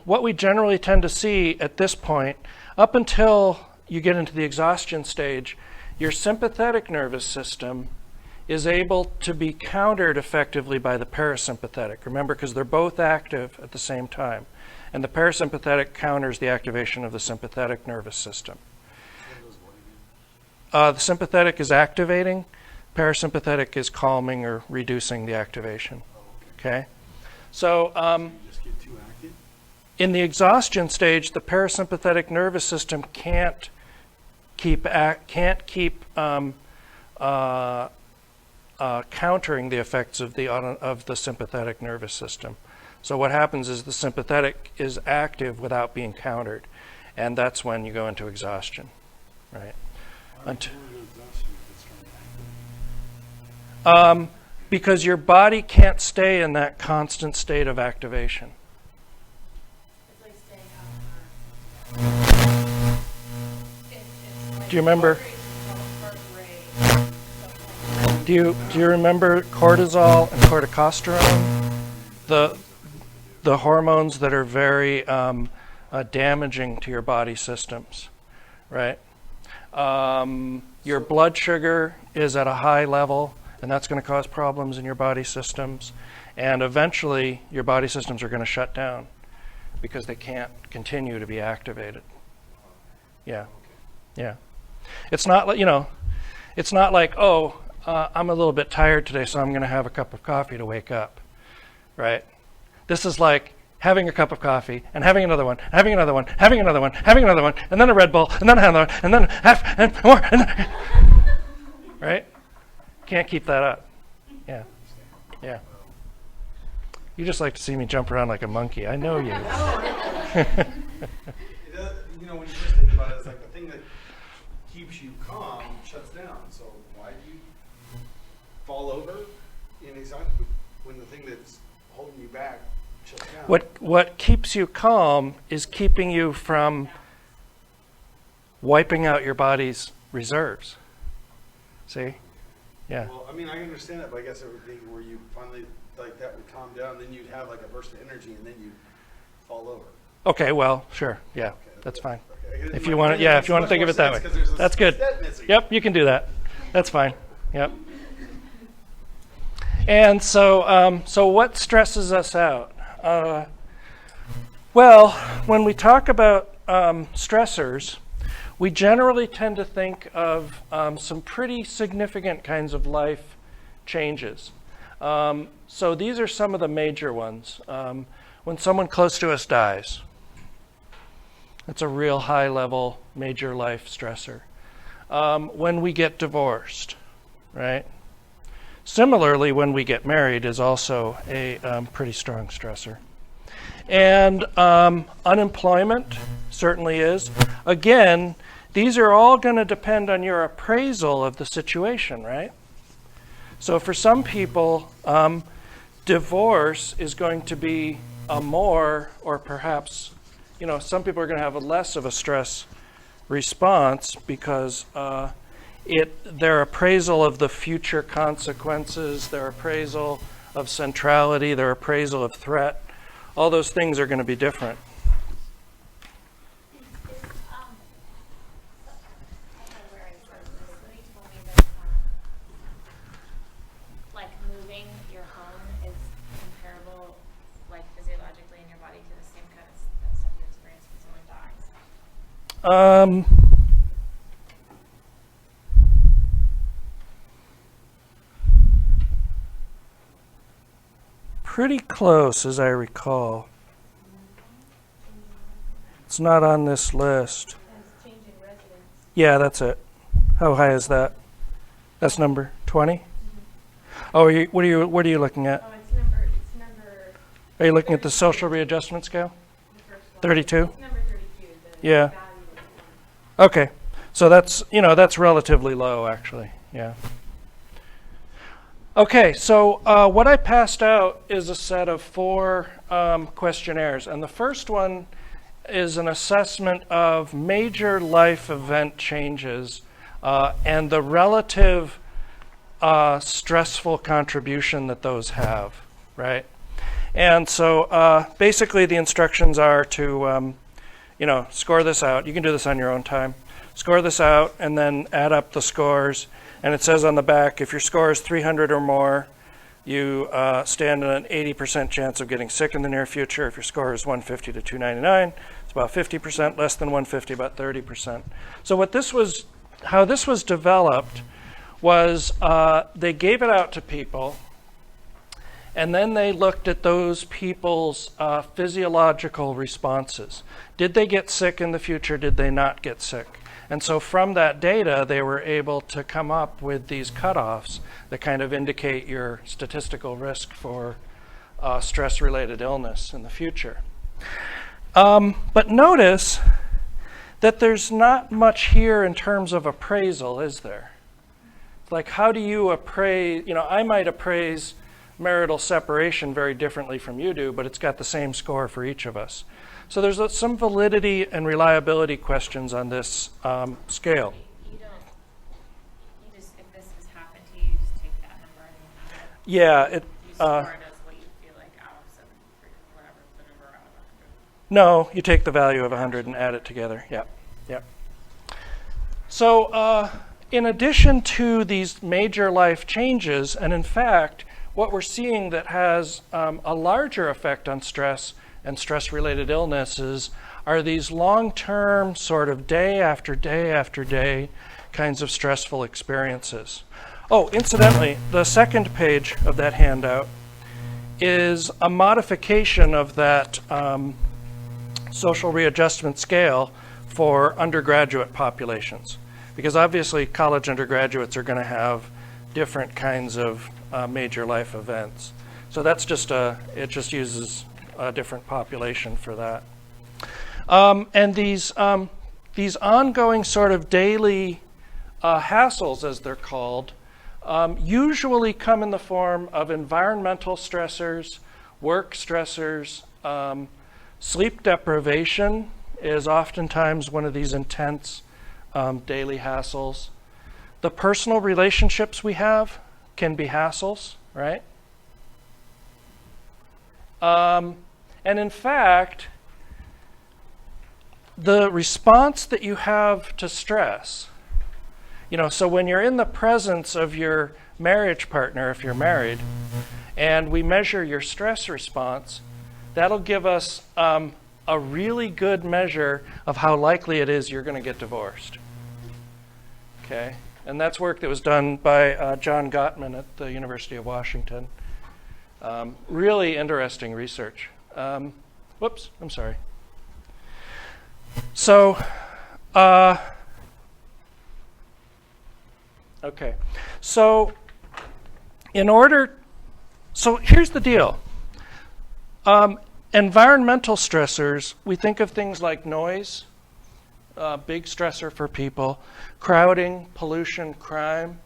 what we generally tend to see at this point, up until you get into the exhaustion stage, your sympathetic nervous system is able to be countered effectively by the parasympathetic. Remember, because they're both active at the same time. And the parasympathetic counters the activation of the sympathetic nervous system. The sympathetic is activating, parasympathetic is calming or reducing the activation. Okay? So Just get too active? in the exhaustion stage, the parasympathetic nervous system can't keep countering the effects of the sympathetic nervous system. So what happens is the sympathetic is active without being countered, and that's when you go into exhaustion, right? Because your body can't stay in that constant state of activation. It's like staying out. Do you remember? Do you remember cortisol and corticosterone? The hormones that are very damaging to your body systems, right? Your blood sugar is at a high level, and that's going to cause problems in your body systems. And eventually, your body systems are going to shut down because they can't continue to be activated. Yeah, yeah. It's not like, it's not like, oh, I'm a little bit tired today, so I'm going to have a cup of coffee to wake up, right? This is like having a cup of coffee and having another one, having another one, having another one, having another one, and then a Red Bull, and then another one, and then half, and more, and then right? Can't keep that up. Yeah, yeah. You just like to see me jump around like a monkey. I know you. When you first think about it, it's like the thing that keeps you calm shuts down. So why do you fall over in anxiety when the thing that's holding you back shuts down? What keeps you calm is keeping you from wiping out your body's reserves. See? Yeah. Well, I mean, I understand that, but I guess it would be where you finally, like, that would calm down, then you'd have like a burst of energy, and then you'd fall over. Okay, well, sure. Yeah, that's fine. Okay. If you want to, if you want to think of it that way. That's good. Yep, you can do that. That's fine. Yep. And so, so what stresses us out? Well, when we talk about stressors, we generally tend to think of some pretty significant kinds of life changes. So these are some of the major ones. When someone close to us dies, that's a real high-level major life stressor. When we get divorced, right? Similarly, when we get married is also a pretty strong stressor. And unemployment certainly is. Again, these are all going to depend on your appraisal of the situation, right? So for some people, divorce is going to be a more, or perhaps, some people are going to have a less of a stress response because their appraisal of the future consequences, their appraisal of centrality, their appraisal of threat, all those things are going to be different. Like moving your home is comparable, like physiologically in your body, to the same kind of stuff you experience when someone dies. Pretty close, as I recall. It's not on this list. Changing residence. Yeah, that's it. How high is that? That's number 20? Oh, what are you looking at? Oh, it's number. Are you looking at the social readjustment scale? The first one. 32? It's number 32. The Yeah. value of the one. Okay. So that's relatively low, actually. Yeah. Okay, so what I passed out is a set of 4 questionnaires, and the first one is an assessment of major life event changes and the relative stressful contribution that those have, right? And so basically the instructions are to, score this out. You can do this on your own time. Score this out and then add up the scores. And it says on the back, if your score is 300 or more, you stand an 80% chance of getting sick in the near future. If your score is 150 to 299, it's about 50%, less than 150, about 30%. So how this was developed was they gave it out to people, and then they looked at those people's physiological responses. Did they get sick in the future? Did they not get sick? And so from that data, they were able to come up with these cutoffs that kind of indicate your statistical risk for stress-related illness in the future. But notice that there's not much here in terms of appraisal, is there? Like, how do you appraise? I might appraise marital separation very differently from you do, but it's got the same score for each of us. So there's some validity and reliability questions on this scale. You just, if this has happened to you, you just take that number and Yeah, you score it as what you feel like out of 7 or whatever, the number out of 100. No, you take the value of 100 and add it together. Yep. So in addition to these major life changes, and in fact, what we're seeing that has a larger effect on stress and stress-related illnesses are these long-term sort of day after day after day kinds of stressful experiences. Oh, incidentally, the second page of that handout is a modification of that social readjustment scale for undergraduate populations. Because obviously college undergraduates are going to have different kinds of major life events. So that's just it just uses a different population for that. And these ongoing sort of daily hassles, as they're called, usually come in the form of environmental stressors, work stressors. Sleep deprivation is oftentimes one of these intense daily hassles. The personal relationships we have can be hassles, right? And in fact, the response that you have to stress, so when you're in the presence of your marriage partner, if you're married, and we measure your stress response, that'll give us a really good measure of how likely it is you're going to get divorced. Okay? And that's work that was done by John Gottman at the University of Washington. Really interesting research. Whoops, I'm sorry. So, okay. So here's the deal. Environmental stressors, we think of things like noise, big stressor for people, crowding, pollution, crime.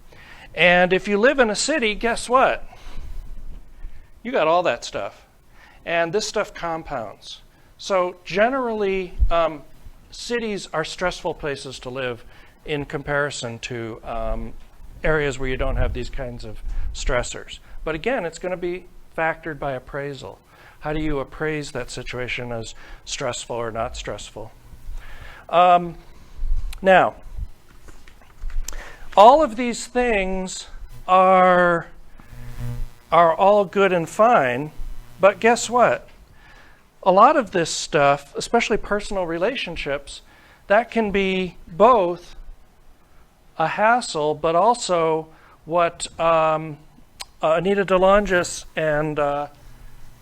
And if you live in a city, guess what? You got all that stuff. And this stuff compounds. So generally, cities are stressful places to live in comparison to areas where you don't have these kinds of stressors. But again, it's going to be factored by appraisal. How do you appraise that situation as stressful or not stressful? Now, all of these things are all good and fine, but guess what? A lot of this stuff, especially personal relationships, that can be both a hassle, but also what Anita DeLongis and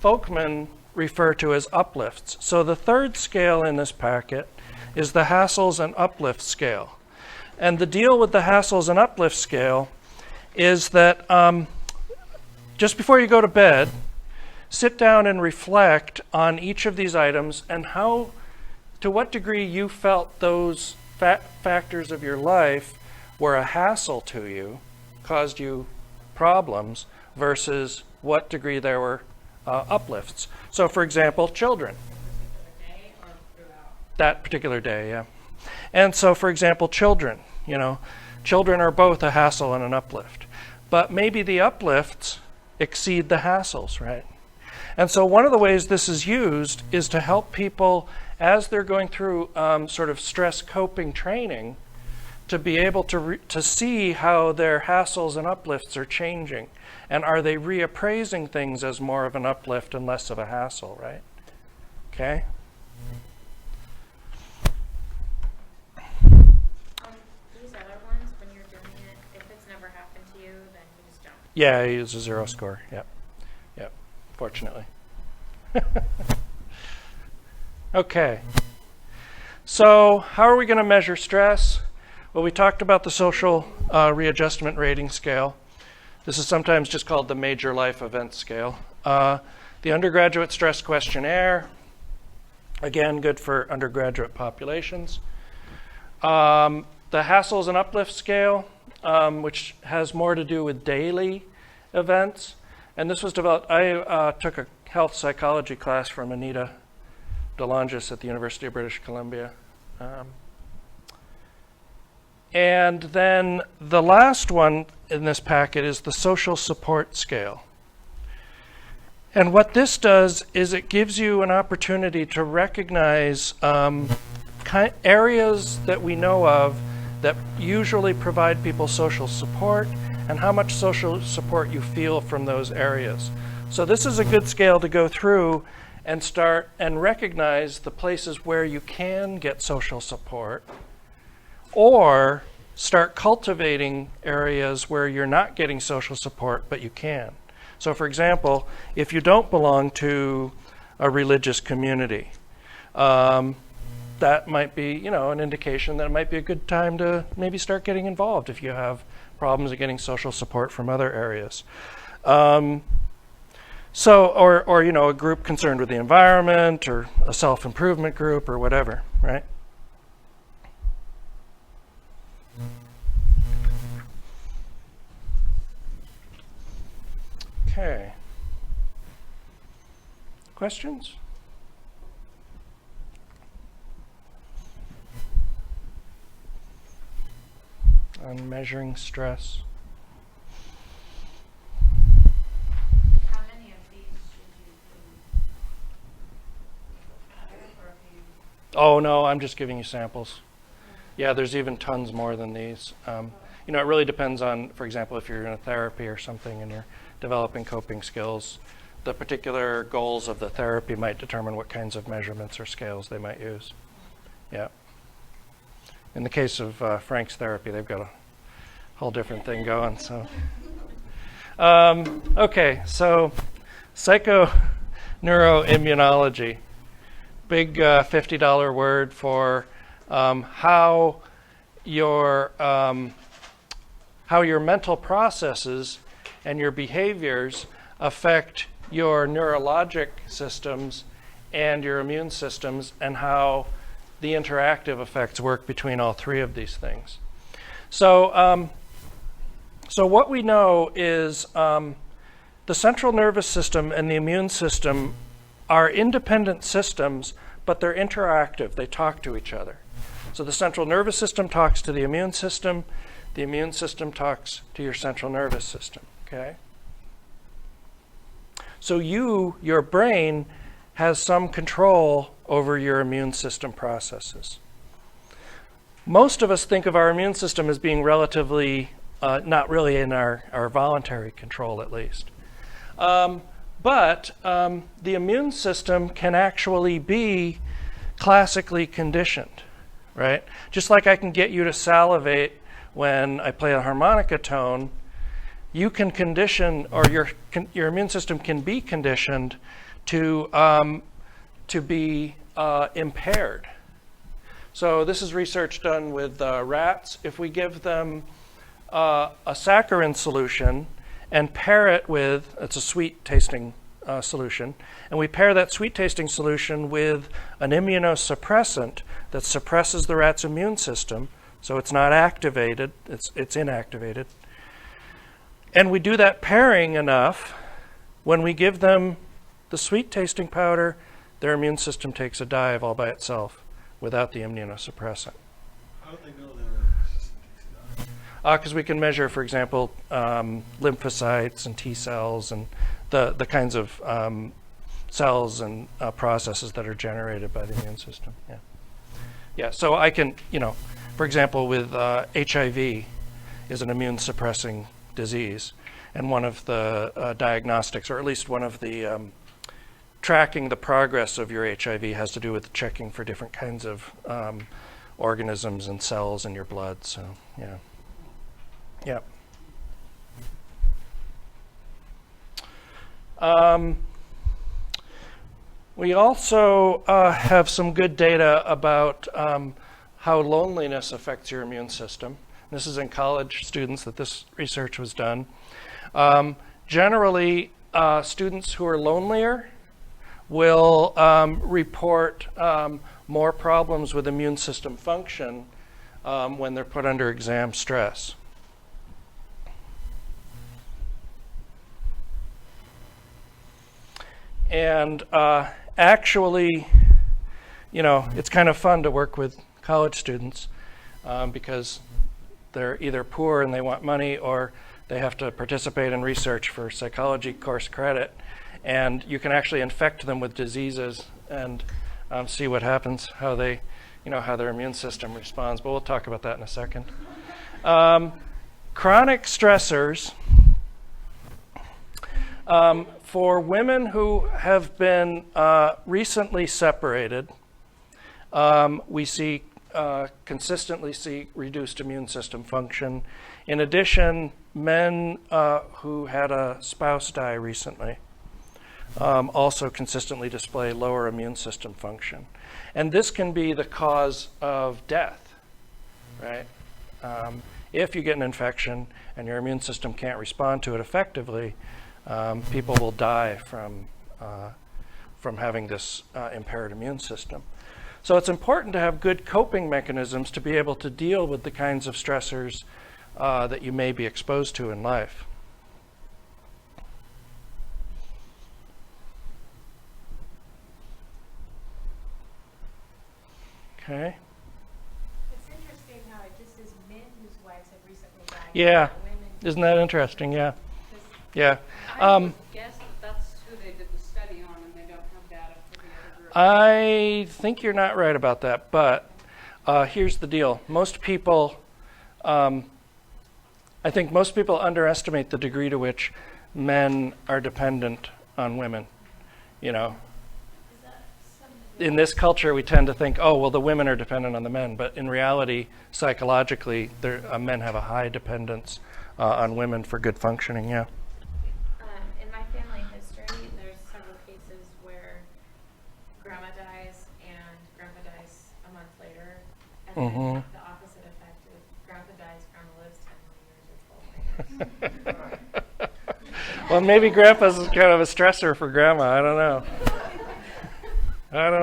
Folkman refer to as uplifts. So the third scale in this packet is the hassles and uplift scale. And the deal with the hassles and uplift scale is that just before you go to bed, sit down and reflect on each of these items and to what degree you felt those factors of your life were a hassle to you, caused you problems, versus what degree there were uplifts. So for example, children. Day or throughout? That particular day, yeah. And so for example, children, children are both a hassle and an uplift. But maybe the uplifts exceed the hassles, right? And so one of the ways this is used is to help people as they're going through sort of stress coping training to be able to see how their hassles and uplifts are changing. And are they reappraising things as more of an uplift and less of a hassle, right? Okay? These other ones, when you're doing it, if it's never happened to you, then you just don't. Yeah, I use a 0 score. Yep. Yep. Fortunately. Okay. So how are we going to measure stress? Well, we talked about the social readjustment rating scale. This is sometimes just called the major life event scale. The undergraduate stress questionnaire, again, good for undergraduate populations. The hassles and uplift scale, which has more to do with daily events. And this was developed, I took a health psychology class from Anita DeLongis at the University of British Columbia. And then the last one in this packet is the social support scale. And what this does is it gives you an opportunity to recognize areas that we know of that usually provide people social support and how much social support you feel from those areas. So this is a good scale to go through and start and recognize the places where you can get social support, or start cultivating areas where you're not getting social support but you can. So for example, if you don't belong to a religious community, that might be, an indication that it might be a good time to maybe start getting involved if you have problems of getting social support from other areas. Or a group concerned with the environment, or a self-improvement group, or whatever, right? Okay. Questions? On measuring stress. How many of these should you do? Or if you Oh no, I'm just giving you samples. Yeah, there's even tons more than these. It really depends on, for example, if you're in a therapy or something and you're developing coping skills, the particular goals of the therapy might determine what kinds of measurements or scales they might use. Yeah. In the case of Frank's therapy, they've got a whole different thing going. So, okay, so psychoneuroimmunology, big $50 word for how your mental processes and your behaviors affect your neurologic systems and your immune systems, and how the interactive effects work between all three of these things. So, so what we know is the central nervous system and the immune system are independent systems, but they're interactive. They talk to each other. So the central nervous system talks to the immune system talks to your central nervous system, okay? So your brain has some control over your immune system processes. Most of us think of our immune system as being relatively, not really in our voluntary control at least. But the immune system can actually be classically conditioned, right? Just like I can get you to salivate when I play a harmonica tone, you can condition, or your immune system can be conditioned to be impaired. So this is research done with rats. If we give them a saccharin solution and pair it with, it's a sweet tasting solution, and we pair that sweet tasting solution with an immunosuppressant that suppresses the rat's immune system, so it's not activated, it's inactivated. And we do that pairing enough, when we give them the sweet tasting powder, their immune system takes a dive all by itself without the immunosuppressant. How do they know their system takes it because we can measure, for example, lymphocytes and T cells and the kinds of cells and processes that are generated by the immune system. Yeah. Yeah. So I can, for example, with HIV is an immune suppressing disease, and one of the diagnostics, or at least one of the tracking the progress of your HIV has to do with checking for different kinds of organisms and cells in your blood. So, yeah. Yeah. We also have some good data about how loneliness affects your immune system. This is in college students that this research was done. Generally, students who are lonelier will report more problems with immune system function when they're put under exam stress. And actually, it's kind of fun to work with college students because they're either poor and they want money, or they have to participate in research for psychology course credit. And you can actually infect them with diseases and see what happens, how they, how their immune system responds. But we'll talk about that in a second. Chronic stressors. For women who have been recently separated, we consistently see reduced immune system function. In addition, men who had a spouse die recently also consistently display lower immune system function. And this can be the cause of death, right? If you get an infection and your immune system can't respond to it effectively, people will die from having this impaired immune system. So it's important to have good coping mechanisms to be able to deal with the kinds of stressors that you may be exposed to in life. Okay. It's interesting how it just says men whose wives have recently died. Yeah. Not women. Isn't that interesting? Yeah. 'Cause Yeah. I would guess that that's who they did the study on, and they don't have data for the other group. I think you're not right about that, but here's the deal. Most people, I think most people underestimate the degree to which men are dependent on women. In this culture, we tend to think, oh, well, the women are dependent on the men. But in reality, psychologically, men have a high dependence on women for good functioning, yeah. In my family history, there's several cases where grandma dies and grandpa dies a month later. And then the opposite effect, if grandpa dies, grandma lives 10 more years or 12 more years. Well, maybe grandpa's kind of a stressor for grandma. I don't know. I mean,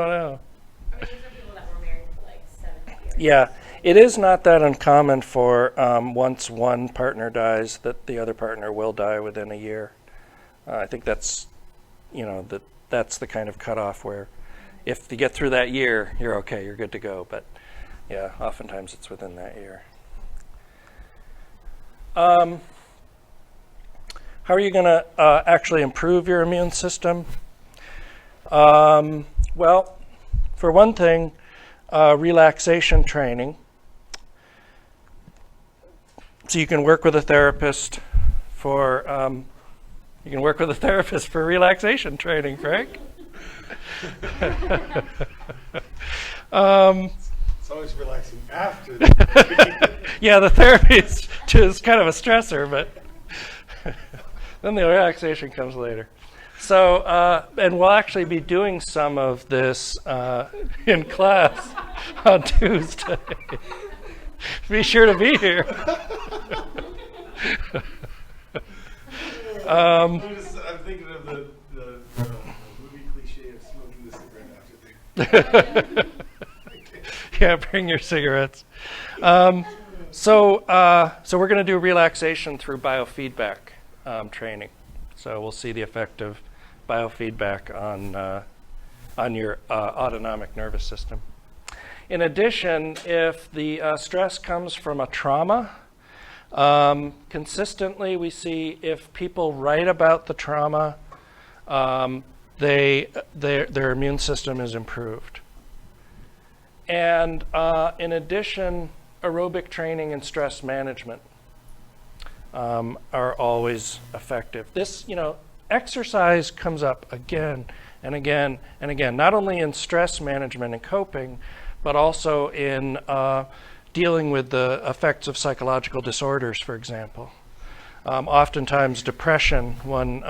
these are people that were married for like 70 years. Yeah, it is not that uncommon for once one partner dies that the other partner will die within a year. I think that's, that's the kind of cutoff where if you get through that year, you're okay, you're good to go. But yeah, oftentimes it's within that year. How are you going to actually improve your immune system? Well, for one thing, relaxation training. So you can work with a therapist for relaxation training, Frank. It's always relaxing after the Yeah, the therapy is kind of a stressor, but then the relaxation comes later. So, and we'll actually be doing some of this in class on Tuesday. Be sure to be here. I'm thinking of the movie cliche of smoking the cigarette after thing. Yeah, bring your cigarettes. So we're going to do relaxation through biofeedback training. So we'll see the effect of biofeedback on your autonomic nervous system. In addition, if the stress comes from a trauma, Consistently, we see if people write about the trauma, their immune system is improved. And in addition, aerobic training and stress management are always effective. This, exercise comes up again and again and again, not only in stress management and coping, but also in dealing with the effects of psychological disorders, for example. Oftentimes depression, one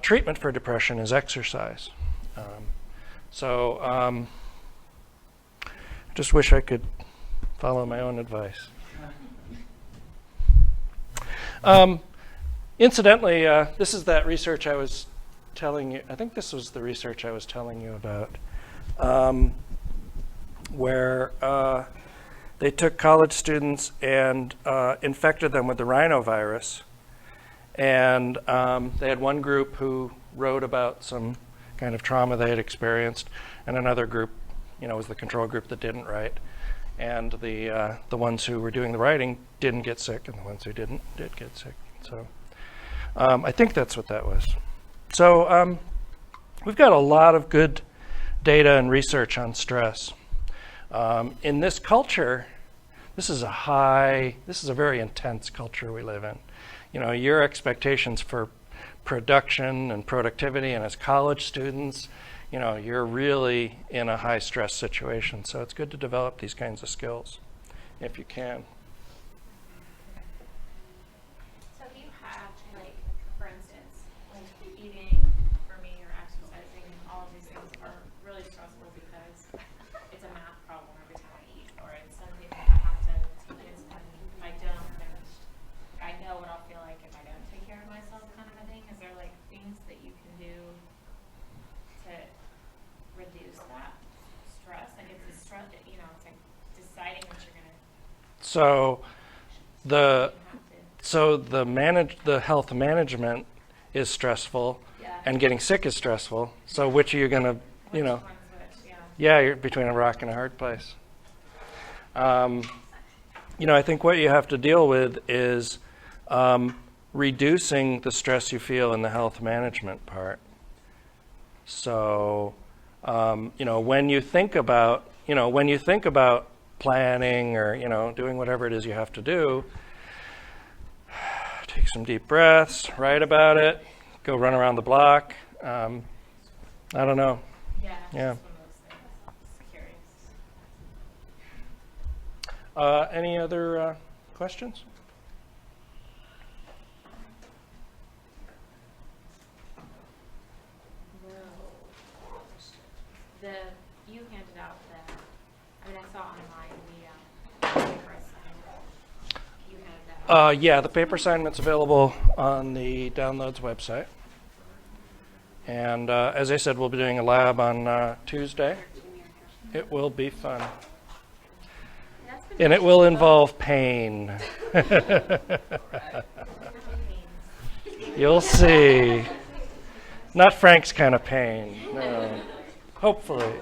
treatment for depression is exercise. Just wish I could follow my own advice. Incidentally, this is that research I was telling you, I think this was the research I was telling you about, where they took college students and infected them with the rhinovirus. And they had one group who wrote about some kind of trauma they had experienced, and another group, was the control group that didn't write. And the ones who were doing the writing didn't get sick, and the ones who didn't did get sick. So I think that's what that was. So we've got a lot of good data and research on stress. In this culture, this is a very intense culture we live in. Your expectations for production and productivity, and as college students, you're really in a high stress situation. So it's good to develop these kinds of skills if you can. So if you have, for instance, eating for me or exercising, all of these things are really stressful because it's a math problem every time I eat, or it's something that I have to take this, and if I don't finish, I know what I'll feel like if I don't take care of myself, kind of a thing. Is there things that you can do to reduce that stress? It's a stress, it's like deciding what you're gonna So the have to. the health management is stressful, Yeah. and getting sick is stressful. So which are you going to, Which one's which? Yeah. Yeah, you're between a rock and a hard place. I think what you have to deal with is reducing the stress you feel in the health management part. So, when you think about planning or, doing whatever it is you have to do, take some deep breaths, write about it, go run around the block. I don't know. Yeah. Yeah. Just one of those things. Just curious. Any other questions? You handed out I saw online the paper assignment. You handed that out. Yeah, the paper assignment's available on the Downloads website. And as I said, we'll be doing a lab on Tuesday. It will be fun. And it will involve pain. You'll see. Not Frank's kind of pain. No. Hopefully.